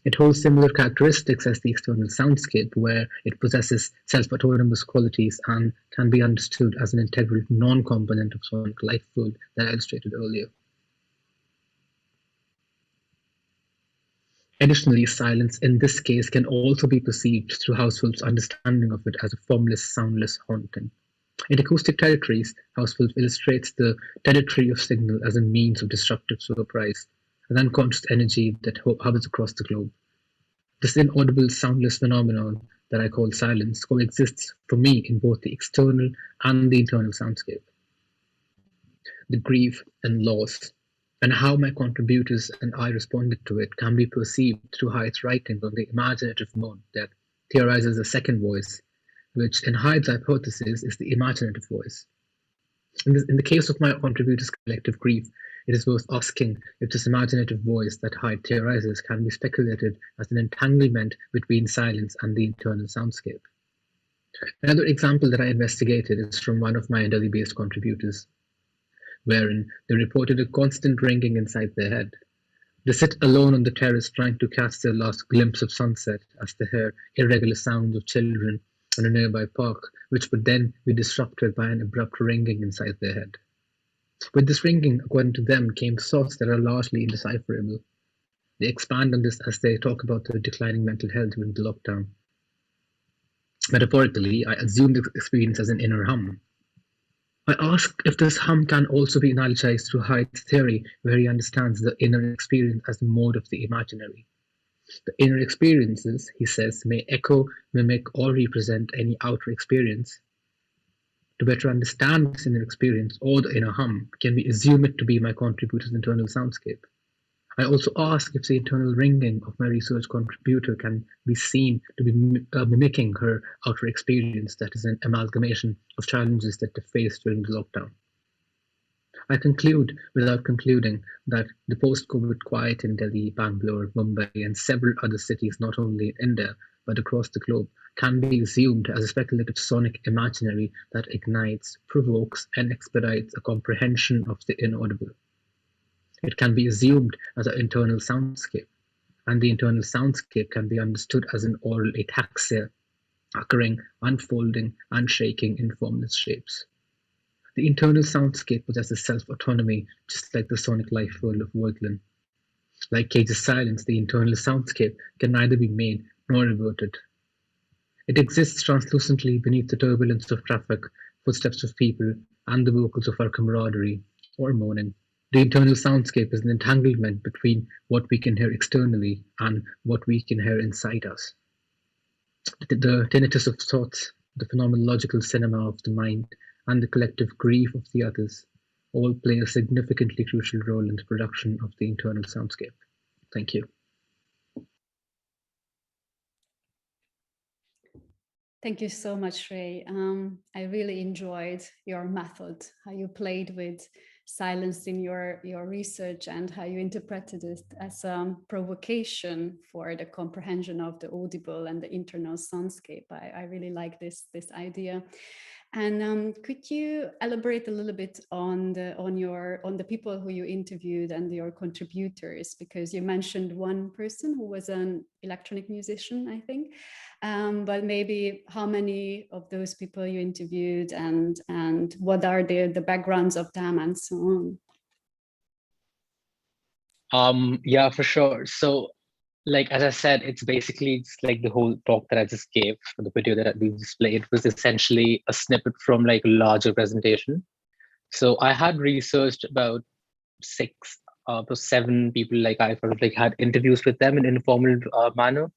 It holds similar characteristics as the external soundscape, where it possesses self-autonomous qualities and can be understood as an integral non-component of sonic life world that I illustrated earlier. Additionally, silence in this case can also be perceived through Housewolf's understanding of it as a formless, soundless haunting. In acoustic territories, Housewolf illustrates the territory of signal as a means of disruptive surprise, an unconscious energy that hovers across the globe. This inaudible, soundless phenomenon that I call silence coexists for me in both the external and the internal soundscape. The grief and loss, and how my contributors and I responded to it, can be perceived through Hyde's writings on the imaginative mode that theorizes a second voice, which in Hyde's hypothesis is the imaginative voice. In the case of my contributors' collective grief, it is worth asking if this imaginative voice that Hyde theorizes can be speculated as an entanglement between silence and the internal soundscape. Another example that I investigated is from one of my Delhi-based contributors, wherein they reported a constant ringing inside their head. They sit alone on the terrace trying to catch their last glimpse of sunset as they hear irregular sounds of children in a nearby park, which would then be disrupted by an abrupt ringing inside their head. With this ringing, according to them, came thoughts that are largely indecipherable. They expand on this as they talk about their declining mental health during the lockdown. Metaphorically, I assume the experience as an inner hum. I ask if this hum can also be analogized through Hyde's theory, where he understands the inner experience as the mode of the imaginary. The inner experiences, he says, may echo, mimic, or represent any outer experience. To better understand this inner experience, or the inner hum, can we assume it to be my contributor's internal soundscape? I also ask if the internal ringing of my research contributor can be seen to be mimicking her outer experience, that is an amalgamation of challenges that they faced during the lockdown. I conclude, without concluding, that the post-COVID quiet in Delhi, Bangalore, Mumbai, and several other cities, not only in India, but across the globe, can be assumed as a speculative sonic imaginary that ignites, provokes, and expedites a comprehension of the inaudible. It can be assumed as an internal soundscape, and the internal soundscape can be understood as an oral ataxia, occurring, unfolding, and shaking in formless shapes. The internal soundscape possesses self-autonomy, just like the sonic life world of Voitlin. Like Cage's silence, the internal soundscape can neither be made nor reverted. It exists translucently beneath the turbulence of traffic, footsteps of people, and the vocals of our camaraderie, or moaning. The internal soundscape is an entanglement between what we can hear externally and what we can hear inside us. The tinnitus of thoughts, the phenomenological cinema of the mind, and the collective grief of the others all play a significantly crucial role in the production of the internal soundscape. Thank you. Thank you so much, Ray. I really enjoyed your method, how you played with silence in your research and how you interpreted it as a provocation for the comprehension of the audible and the internal soundscape. I really like this idea. And could you elaborate a little bit on the people who you interviewed and your contributors? Because you mentioned one person who was an electronic musician, I think, but maybe how many of those people you interviewed, and what are the backgrounds of them, and so on. Yeah, for sure. So, like as I said, it's like the whole talk that I just gave, for the video that we displayed was essentially a snippet from like a larger presentation. So I had researched about 7 people. Like I sort of like had interviews with them in an informal manner.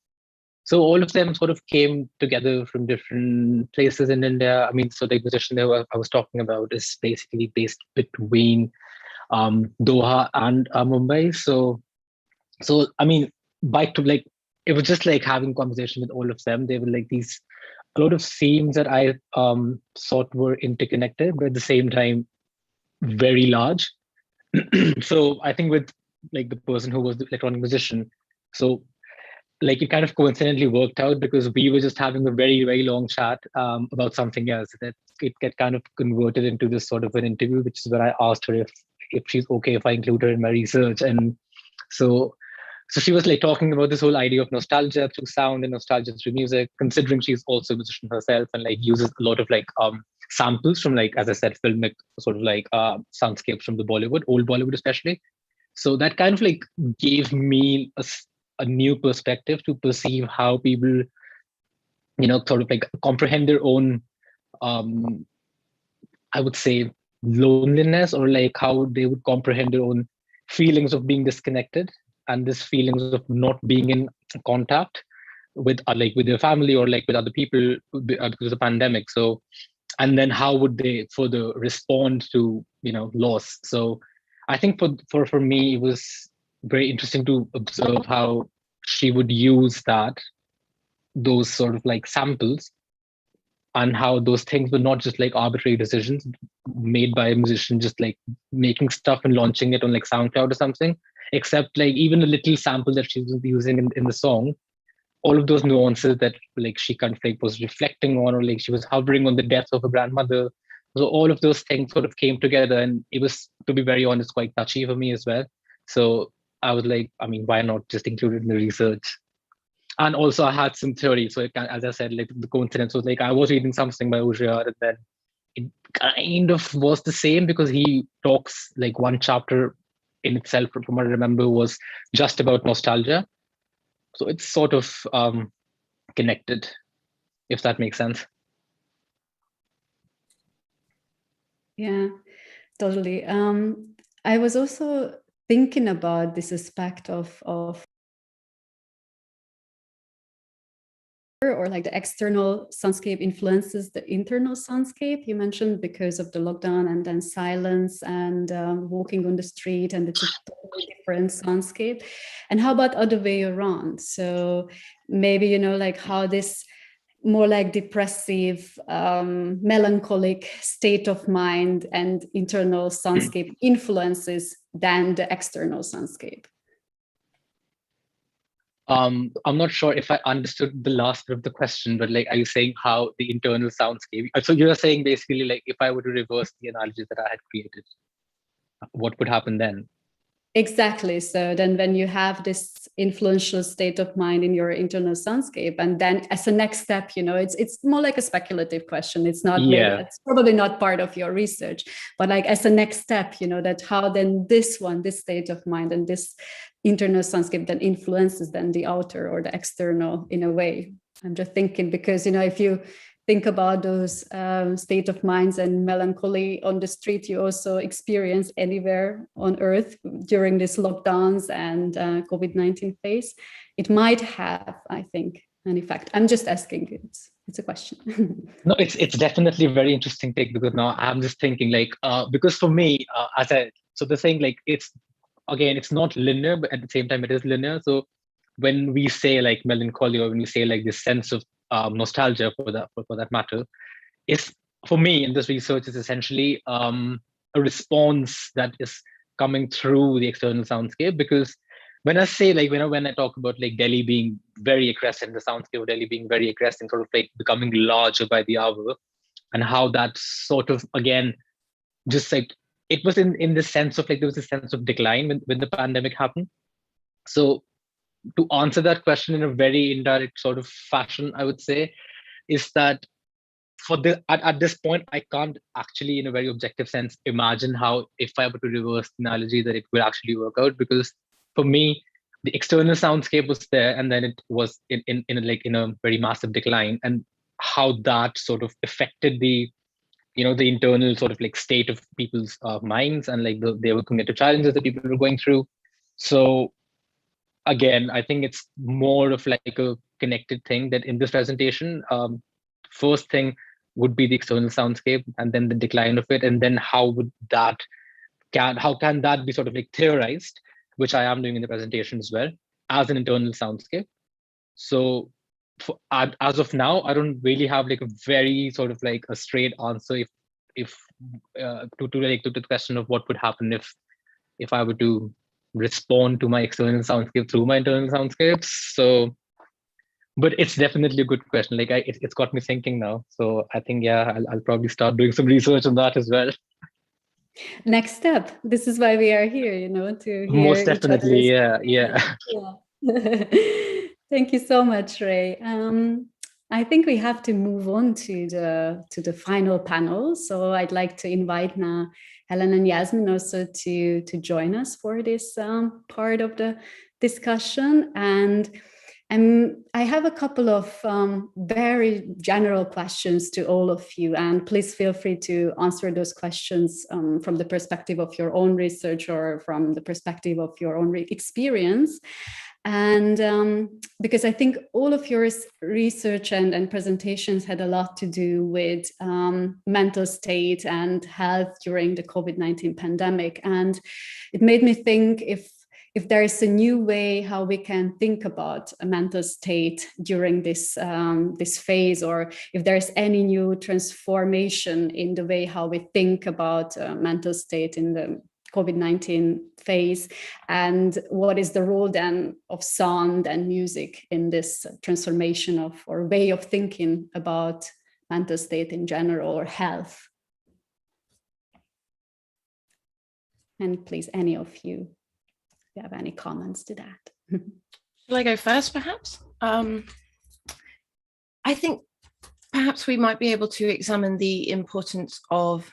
So all of them sort of came together from different places in India. I mean, so the musician that I was talking about is basically based between Doha and Mumbai. So I mean, like it was just like having conversation with all of them. They were like these a lot of themes that I thought were interconnected, but at the same time very large. So I think with like the person who was the electronic musician, so like it kind of coincidentally worked out because we were just having a very, very long chat about something else that it get kind of converted into this sort of an interview, which is where I asked her if she's okay if I include her in my research. And so she was like talking about this whole idea of nostalgia through sound and nostalgia through music, considering she's also a musician herself and like uses a lot of like samples from, like, as I said, filmic sort of like soundscapes from the Bollywood, old Bollywood especially. So that kind of like gave me a new perspective to perceive how people, sort of like comprehend their own, I would say, loneliness, or like how they would comprehend their own feelings of being disconnected and this feelings of not being in contact with like with their family or like with other people because of the pandemic. So, and then how would they further respond to loss? So I think for me it was very interesting to observe how she would use those sort of like samples, and how those things were not just like arbitrary decisions made by a musician just like making stuff and launching it on like SoundCloud or something, except like even a little sample that she was using in the song, all of those nuances that like she kind of like was reflecting on, or like she was hovering on the death of her grandmother. So all of those things sort of came together, and it was, to be very honest, quite touchy for me as well. So I was like, I mean, why not just include it in the research? And also I had some theory. So as I said, like the coincidence was like I was reading something by Ujjayi, and then it kind of was the same because he talks like one chapter in itself, from what I remember, was just about nostalgia. So it's sort of connected, if that makes sense. Yeah, totally. I was also thinking about this aspect of or like the external soundscape influences the internal soundscape. You mentioned because of the lockdown and then silence and walking on the street, and it's a totally different soundscape. And how about other way around? So maybe, like how this more like depressive, melancholic state of mind and internal soundscape influences than the external soundscape. I'm not sure if I understood the last bit of the question, but like, are you saying how the internal soundscape? So you're saying basically like if I were to reverse the analogy that I had created, what would happen then? Exactly. So then when you have this influential state of mind in your internal soundscape, and then as a next step, it's more like a speculative question. It's not, it's probably not part of your research, but like as a next step, that how then this state of mind and this internal soundscape then influences then the outer or the external in a way. I'm just thinking because, if you think about those state of minds and melancholy on the street you also experience anywhere on earth during these lockdowns and COVID-19 phase, it might have, I think, an effect. I'm just asking. It's a question. No, it's definitely a very interesting take, because now I'm just thinking like because for me so the thing like it's not linear, but at the same time it is linear. So when we say like melancholy, or when we say like this sense of nostalgia for that matter, is, for me in this research, is essentially a response that is coming through the external soundscape. Because when I say like when I talk about like Delhi being very aggressive, the soundscape of Delhi being very aggressive, sort of like becoming larger by the hour, and how that sort of, again, just like it was in the sense of like there was a sense of decline when the pandemic happened. So to answer that question in a very indirect sort of fashion, I would say, is that at this point, I can't actually, in a very objective sense, imagine how, if I were to reverse the analogy, that it will actually work out. Because for me, the external soundscape was there, and then it was in a very massive decline, and how that sort of affected the the internal sort of like state of people's minds, and like they were cognitive challenges that people were going through. So again, I think it's more of like a connected thing, that in this presentation, first thing would be the external soundscape, and then the decline of it, and then how can that be sort of like theorized, which I am doing in the presentation as well, as an internal soundscape. So as of now, I don't really have like a very sort of like a straight answer if to the question of what would happen if I were to respond to my external soundscape through my internal soundscapes. So, but it's definitely a good question. Like it's got me thinking now. So I think, yeah, I'll probably start doing some research on that as well. Next step. This is why we are here, to hear Most definitely, yeah. Thank you so much, Ray. I think we have to move on to the final panel. So I'd like to invite now Helen and Yasmin also to join us for this part of the discussion. And I have a couple of very general questions to all of you, and please feel free to answer those questions from the perspective of your own research or from the perspective of your own experience. And because I think all of your research and presentations had a lot to do with mental state and health during the COVID-19 pandemic. And it made me think if there is a new way how we can think about a mental state during this phase, or if there's any new transformation in the way how we think about mental state in the COVID-19 phase, and what is the role then of sound and music in this transformation of or way of thinking about mental state in general or health? And please, any of you, if you have any comments to that. Shall I go first, perhaps? I think perhaps we might be able to examine the importance of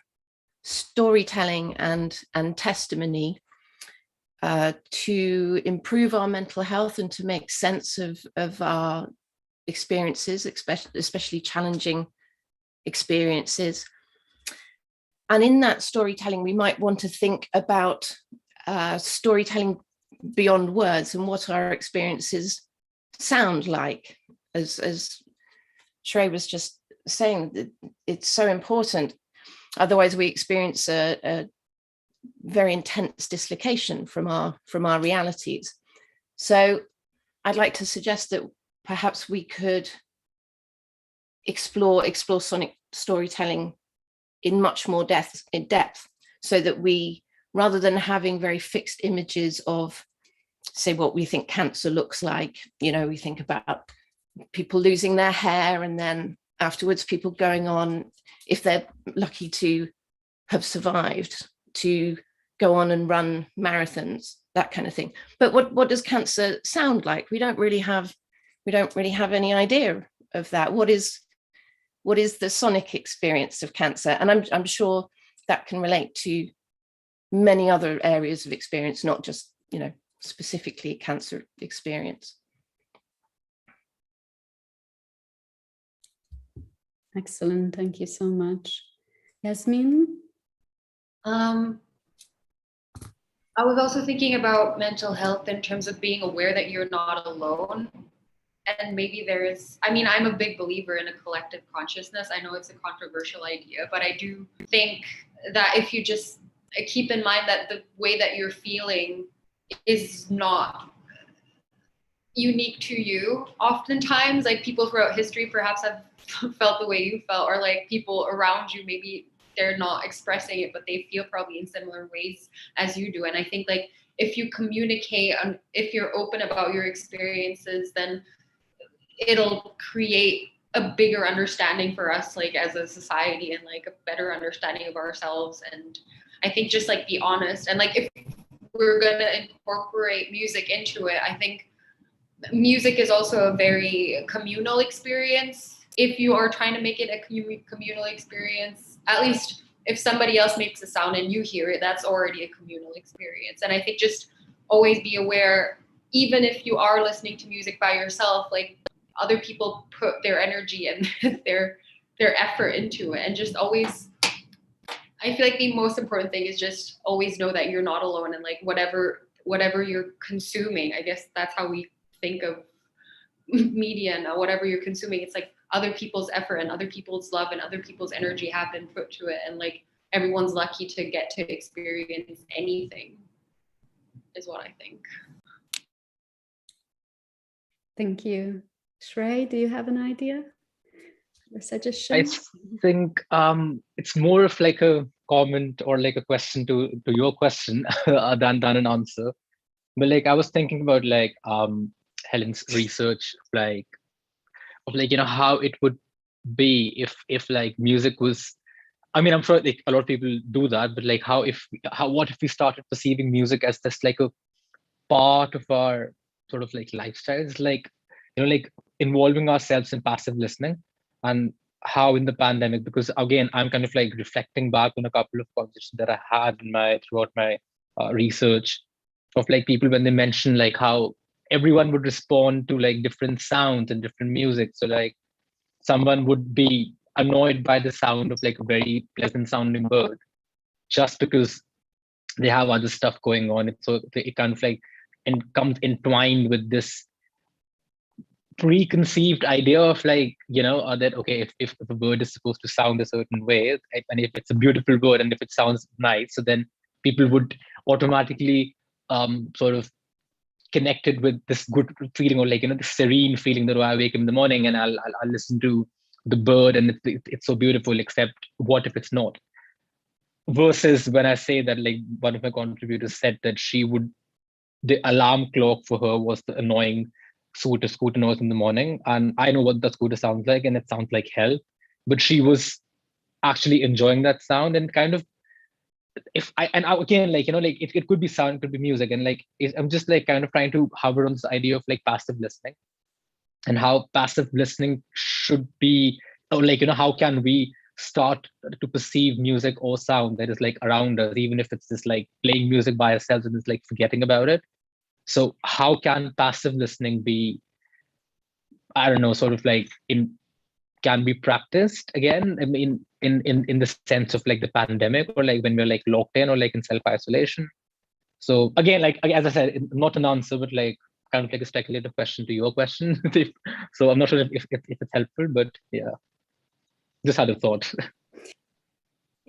storytelling and testimony to improve our mental health and to make sense of our experiences, especially challenging experiences. And in that storytelling, we might want to think about storytelling beyond words and what our experiences sound like. As Shrey was just saying, it's so important. Otherwise, we experience a very intense dislocation from our realities. So I'd like to suggest that perhaps we could explore sonic storytelling in much more depth, so that we, rather than having very fixed images of, say, what we think cancer looks like, we think about people losing their hair and then afterwards people going on, if they're lucky to have survived, to go on and run marathons, that kind of thing. But what does cancer sound like? We don't really have any idea of that. What is the sonic experience of cancer? And I'm sure that can relate to many other areas of experience, not just, specifically cancer experience. Excellent, thank you so much. Yasmin? I was also thinking about mental health in terms of being aware that you're not alone. And maybe I'm a big believer in a collective consciousness. I know it's a controversial idea, but I do think that if you just keep in mind that the way that you're feeling is not unique to you. Oftentimes, like people throughout history perhaps have felt the way you felt, or like people around you, maybe they're not expressing it, but they feel probably in similar ways as you do. And I think like if you communicate and if you're open about your experiences, then it'll create a bigger understanding for us, like as a society, and like a better understanding of ourselves. And I think just like be honest, and like if we're gonna incorporate music into it, I think music is also a very communal experience. If you are trying to make it a communal experience, at least if somebody else makes a sound and you hear it, that's already a communal experience. And I think just always be aware, even if you are listening to music by yourself, like other people put their energy and their effort into it. And just always, I feel like the most important thing is just always know that you're not alone, and like whatever you're consuming, I guess that's how we think of media now. Whatever you're consuming, it's like other people's effort and other people's love and other people's energy have been put to it, and like everyone's lucky to get to experience anything, is what I think. Thank you. Shrey, do you have an idea or suggestion? I think it's more of like a comment or like a question to your question than an answer. But like I was thinking about like Helen's research, of you know, how it would be if like music was, I mean, I'm sure like a lot of people do that, but like what if we started perceiving music as just like a part of our sort of like lifestyles, like, you know, like involving ourselves in passive listening. And how in the pandemic, because again, I'm kind of like reflecting back on a couple of conversations that I had throughout my research, of like people when they mention like how everyone would respond to like different sounds and different music. So like someone would be annoyed by the sound of like a very pleasant sounding bird just because they have other stuff going on. So it kind of like comes entwined with this preconceived idea of like, you know, that okay, if a bird is supposed to sound a certain way, and if it's a beautiful bird and if it sounds nice, so then people would automatically sort of connected with this good feeling, or like, you know, the serene feeling that, oh, I wake up in the morning and I'll listen to the bird and it's so beautiful, except what if it's not? Versus when I say that, like one of my contributors said that the alarm clock for her was the annoying scooter noise in the morning, and I know what the scooter sounds like, and it sounds like hell, but she was actually enjoying that sound. And kind of again, like, you know, like it could be sound, it could be music, and like I'm just like kind of trying to hover on this idea of like passive listening, and how passive listening should be, or like, you know, how can we start to perceive music or sound that is like around us, even if it's just like playing music by ourselves and it's like forgetting about it. So how can passive listening be, I don't know, sort of like can be practiced again? I mean, in the sense of like the pandemic, or like when we're like locked in or like in self-isolation. So again, like as I said, not an answer, but like kind of like a speculative question to your question. So I'm not sure if it's helpful, but yeah, just had a thought.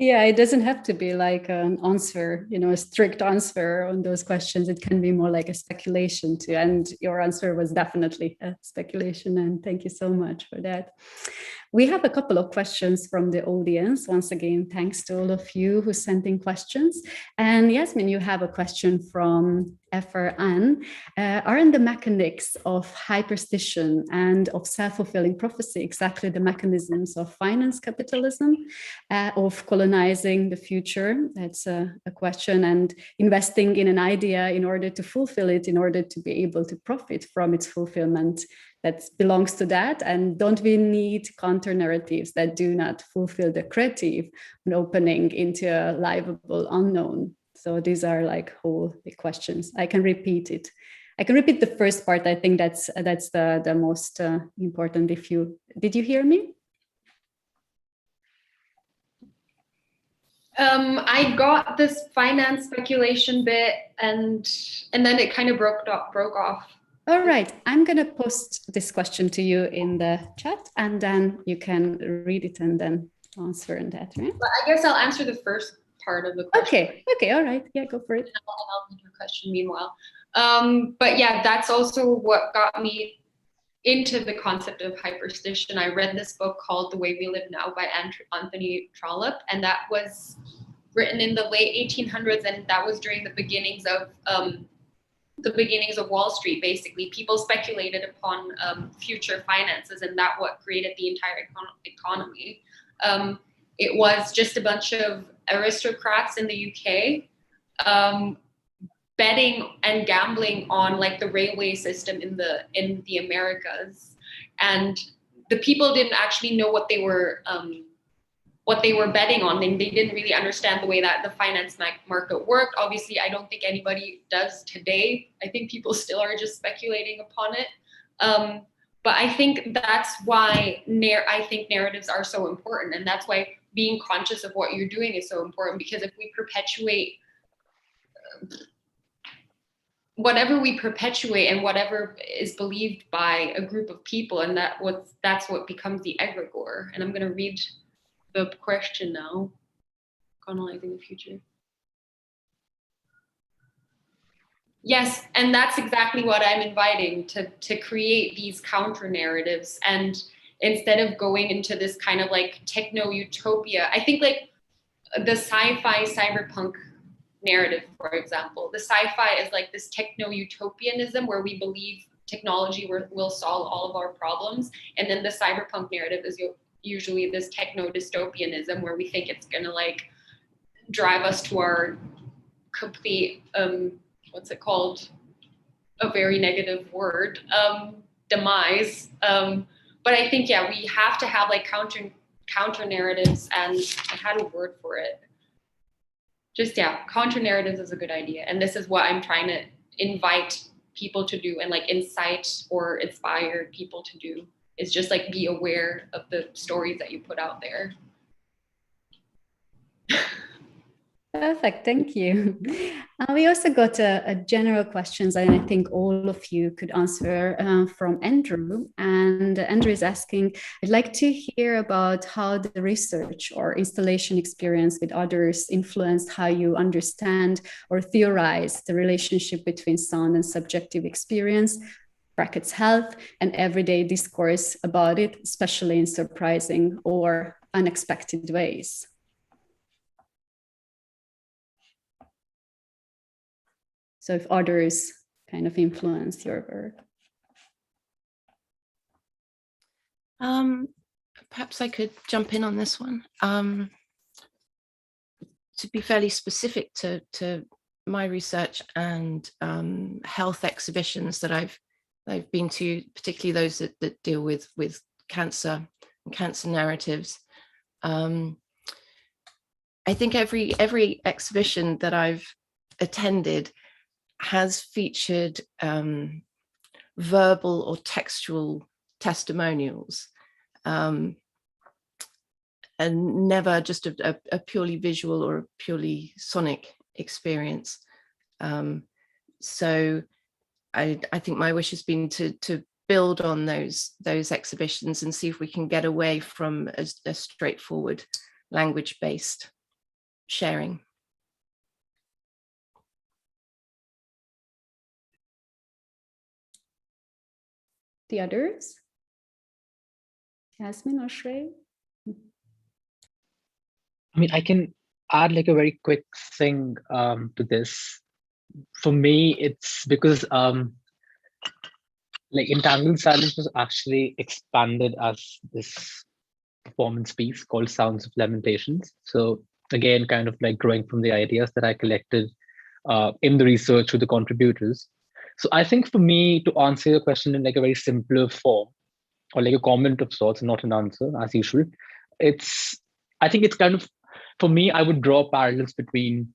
Yeah, it doesn't have to be like an answer, you know, a strict answer on those questions. It can be more like a speculation too. And your answer was definitely a speculation. And thank you so much for that. We have a couple of questions from the audience. Once again, thanks to all of you who sent in questions. And Yasmin, you have a question from FRN. Aren't the mechanics of hyperstition and of self-fulfilling prophecy exactly the mechanisms of finance capitalism, of colonizing the future? That's a question. And investing in an idea in order to fulfill it, in order to be able to profit from its fulfillment, that belongs to that. And don't we need counter narratives that do not fulfill the creative and opening into a livable unknown? So these are like whole big questions. I can repeat it. I can repeat the first part. I think that's the most important. Did you hear me? I got this finance speculation bit, and then it kind of broke off. All right, I'm going to post this question to you in the chat, and then you can read it and then answer on that, right? But I guess I'll answer the first part of the question. Okay, all right. Yeah, go for it. And I'll read your question meanwhile. But yeah, that's also what got me into the concept of hyperstition. I read this book called The Way We Live Now by Anthony Trollope, and that was written in the late 1800s, and that was during the beginnings of the beginnings of Wall Street. Basically, people speculated upon future finances, and that what created the entire economy. It was just a bunch of aristocrats in the UK betting and gambling on like the railway system in the Americas, and the people didn't actually know what they were betting on. They didn't really understand the way that the finance market worked. Obviously, I don't think anybody does today. I think people still are just speculating upon it. But I think that's why I think narratives are so important, and that's why being conscious of what you're doing is so important, because if we perpetuate whatever we perpetuate and whatever is believed by a group of people, and that's what becomes the egregore. And I'm going to read the question now. Colonizing the future. Yes, and that's exactly what I'm inviting, to create these counter narratives. And instead of going into this kind of like techno utopia, I think like the sci-fi cyberpunk narrative, for example, the sci-fi is like this techno utopianism where we believe technology will solve all of our problems, and then the cyberpunk narrative is usually this techno dystopianism where we think it's gonna like drive us to our complete what's it called, a very negative word, demise. But I think, yeah, we have to have like counter narratives, and I had a word for it. Just, yeah, counter narratives is a good idea. And this is what I'm trying to invite people to do, and like incite or inspire people to do, is just like be aware of the stories that you put out there. Perfect, thank you. We also got a general questions, and I think all of you could answer from Andrew. And Andrew is asking, I'd like to hear about how the research or installation experience with others influenced how you understand or theorize the relationship between sound and subjective experience, brackets health, and everyday discourse about it, especially in surprising or unexpected ways. So if others kind of influence your work. Perhaps I could jump in on this one. To be fairly specific to my research and health exhibitions that I've been to, particularly those that deal with cancer and cancer narratives. I think every exhibition that I've attended has featured verbal or textual testimonials, and never just a purely visual or a purely sonic experience. So I think my wish has been to build on those exhibitions and see if we can get away from a straightforward language-based sharing. The others? Yasmin or Shrey? I mean, I can add like a very quick thing to this. For me, it's because like Entangled Silence was actually expanded as this performance piece called Sounds of Lamentations. So again, kind of like growing from the ideas that I collected in the research with the contributors. So I think for me, to answer your question in like a very simpler form, or like a comment of sorts, not an answer as usual, I think it's kind of, for me, I would draw parallels between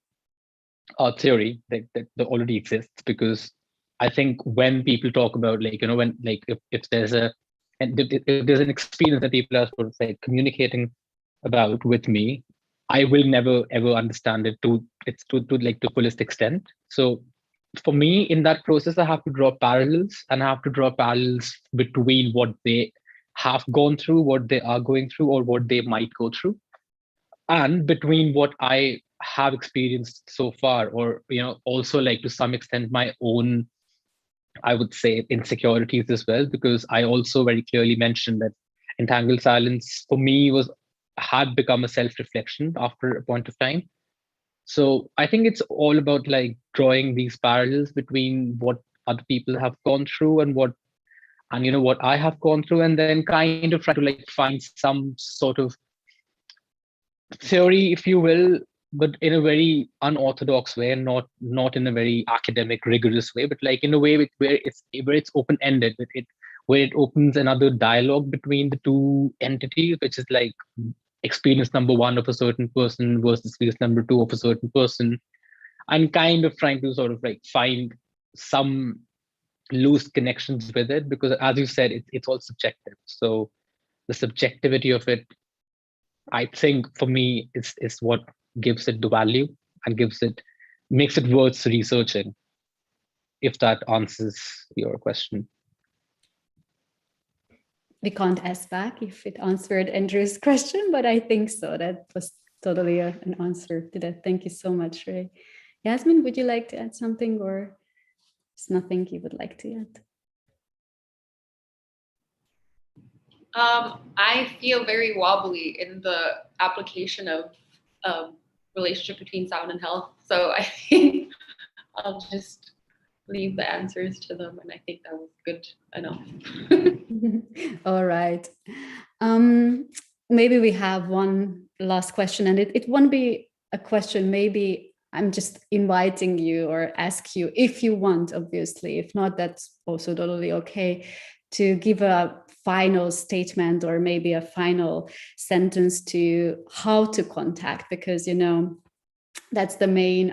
theory that already exists, because I think when people talk about like, you know, when like if there's an experience that people are sort of like communicating about with me, I will never ever understand it to like the fullest extent. So for me, in that process, I have to draw parallels, and I have to draw parallels between what they have gone through, what they are going through, or what they might go through, and between what I have experienced so far, or, you know, also like to some extent my own, I would say, insecurities as well, because I also very clearly mentioned that Entangled Silence for me had become a self-reflection after a point of time. So I think it's all about like drawing these parallels between what other people have gone through and what I have gone through, and then kind of try to like find some sort of theory, if you will, but in a very unorthodox way, and not in a very academic, rigorous way, but like in a way where it's open ended, where it opens another dialogue between the two entities, which is like experience number one of a certain person versus experience number two of a certain person. I'm kind of trying to sort of like find some loose connections with it, because as you said, it's all subjective. So the subjectivity of it, I think for me, is what gives it the value and makes it worth researching, if that answers your question. We can't ask back if it answered Andrew's question, but I think so. That was totally an answer to that. Thank you so much, Ray. Yasmin, would you like to add something, or is nothing you would like to add? I feel very wobbly in the application of relationship between sound and health. So I think I'll just leave the answers to them, and I think that was good enough. All right. Maybe we have one last question, and it won't be a question. Maybe I'm just inviting you or ask you if you want, obviously. If not, that's also totally okay, to give a final statement or maybe a final sentence to how to contact, because, that's the main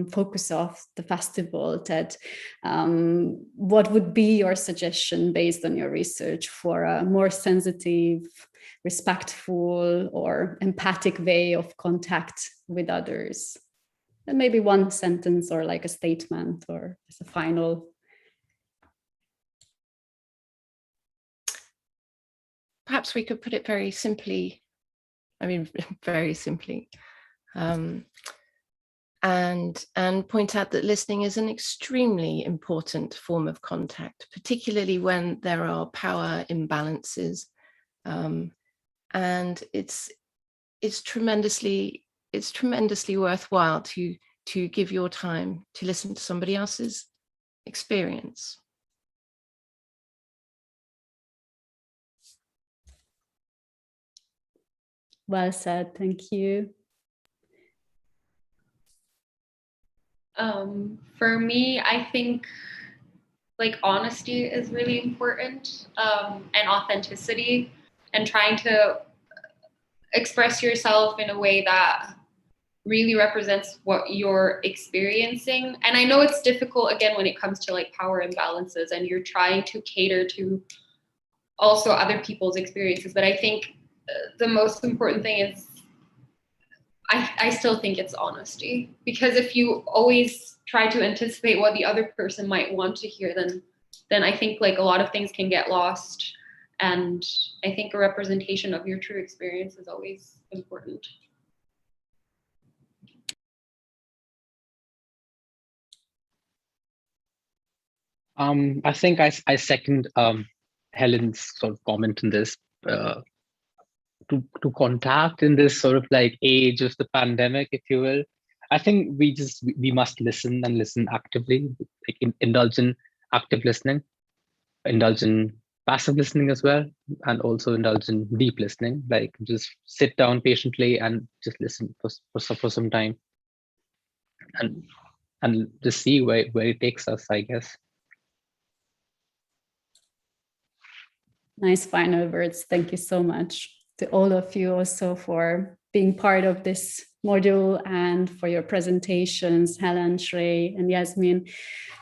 focus of the festival. That what would be your suggestion based on your research for a more sensitive, respectful, or empathic way of contact with others? And maybe one sentence or like a statement or as a final. Perhaps we could put it very simply. Very simply. And point out that listening is an extremely important form of contact, particularly when there are power imbalances. And it's tremendously worthwhile to give your time to listen to somebody else's experience. Well said, thank you. For me, I think like honesty is really important, and authenticity, and trying to express yourself in a way that really represents what you're experiencing. And I know it's difficult, again, when it comes to like power imbalances and you're trying to cater to also other people's experiences. But I think the most important thing is, I still think it's honesty, because if you always try to anticipate what the other person might want to hear, then I think like a lot of things can get lost. And I think a representation of your true experience is always important. I think I second Helen's sort of comment in this. To contact in this sort of like age of the pandemic, if you will, I think we must listen, and listen actively, like indulge in active listening, indulge in passive listening as well, and also indulge in deep listening, like just sit down patiently and just listen for some time, and just see where it takes us, I guess. Nice final words. Thank you so much to all of you also for being part of this module and for your presentations, Helen, Shrey, and Yasmin.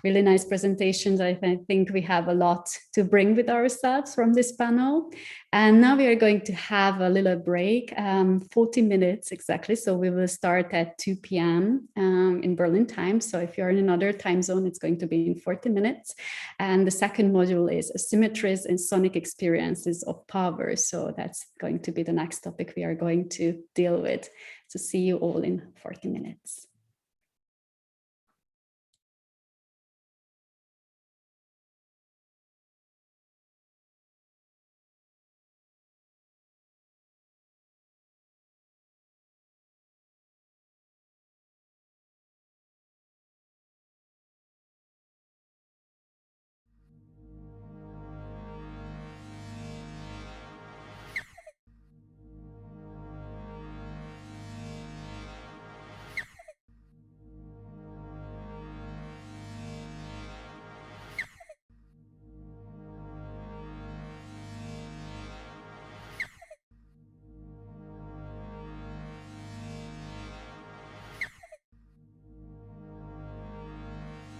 Really nice presentations. I think we have a lot to bring with ourselves from this panel. And now we are going to have a little break, 40 minutes exactly. So we will start at 2 p.m. In Berlin time. So if you're in another time zone, it's going to be in 40 minutes. And the second module is asymmetries and sonic experiences of power. So that's going to be the next topic we are going to deal with. So see you all in 40 minutes.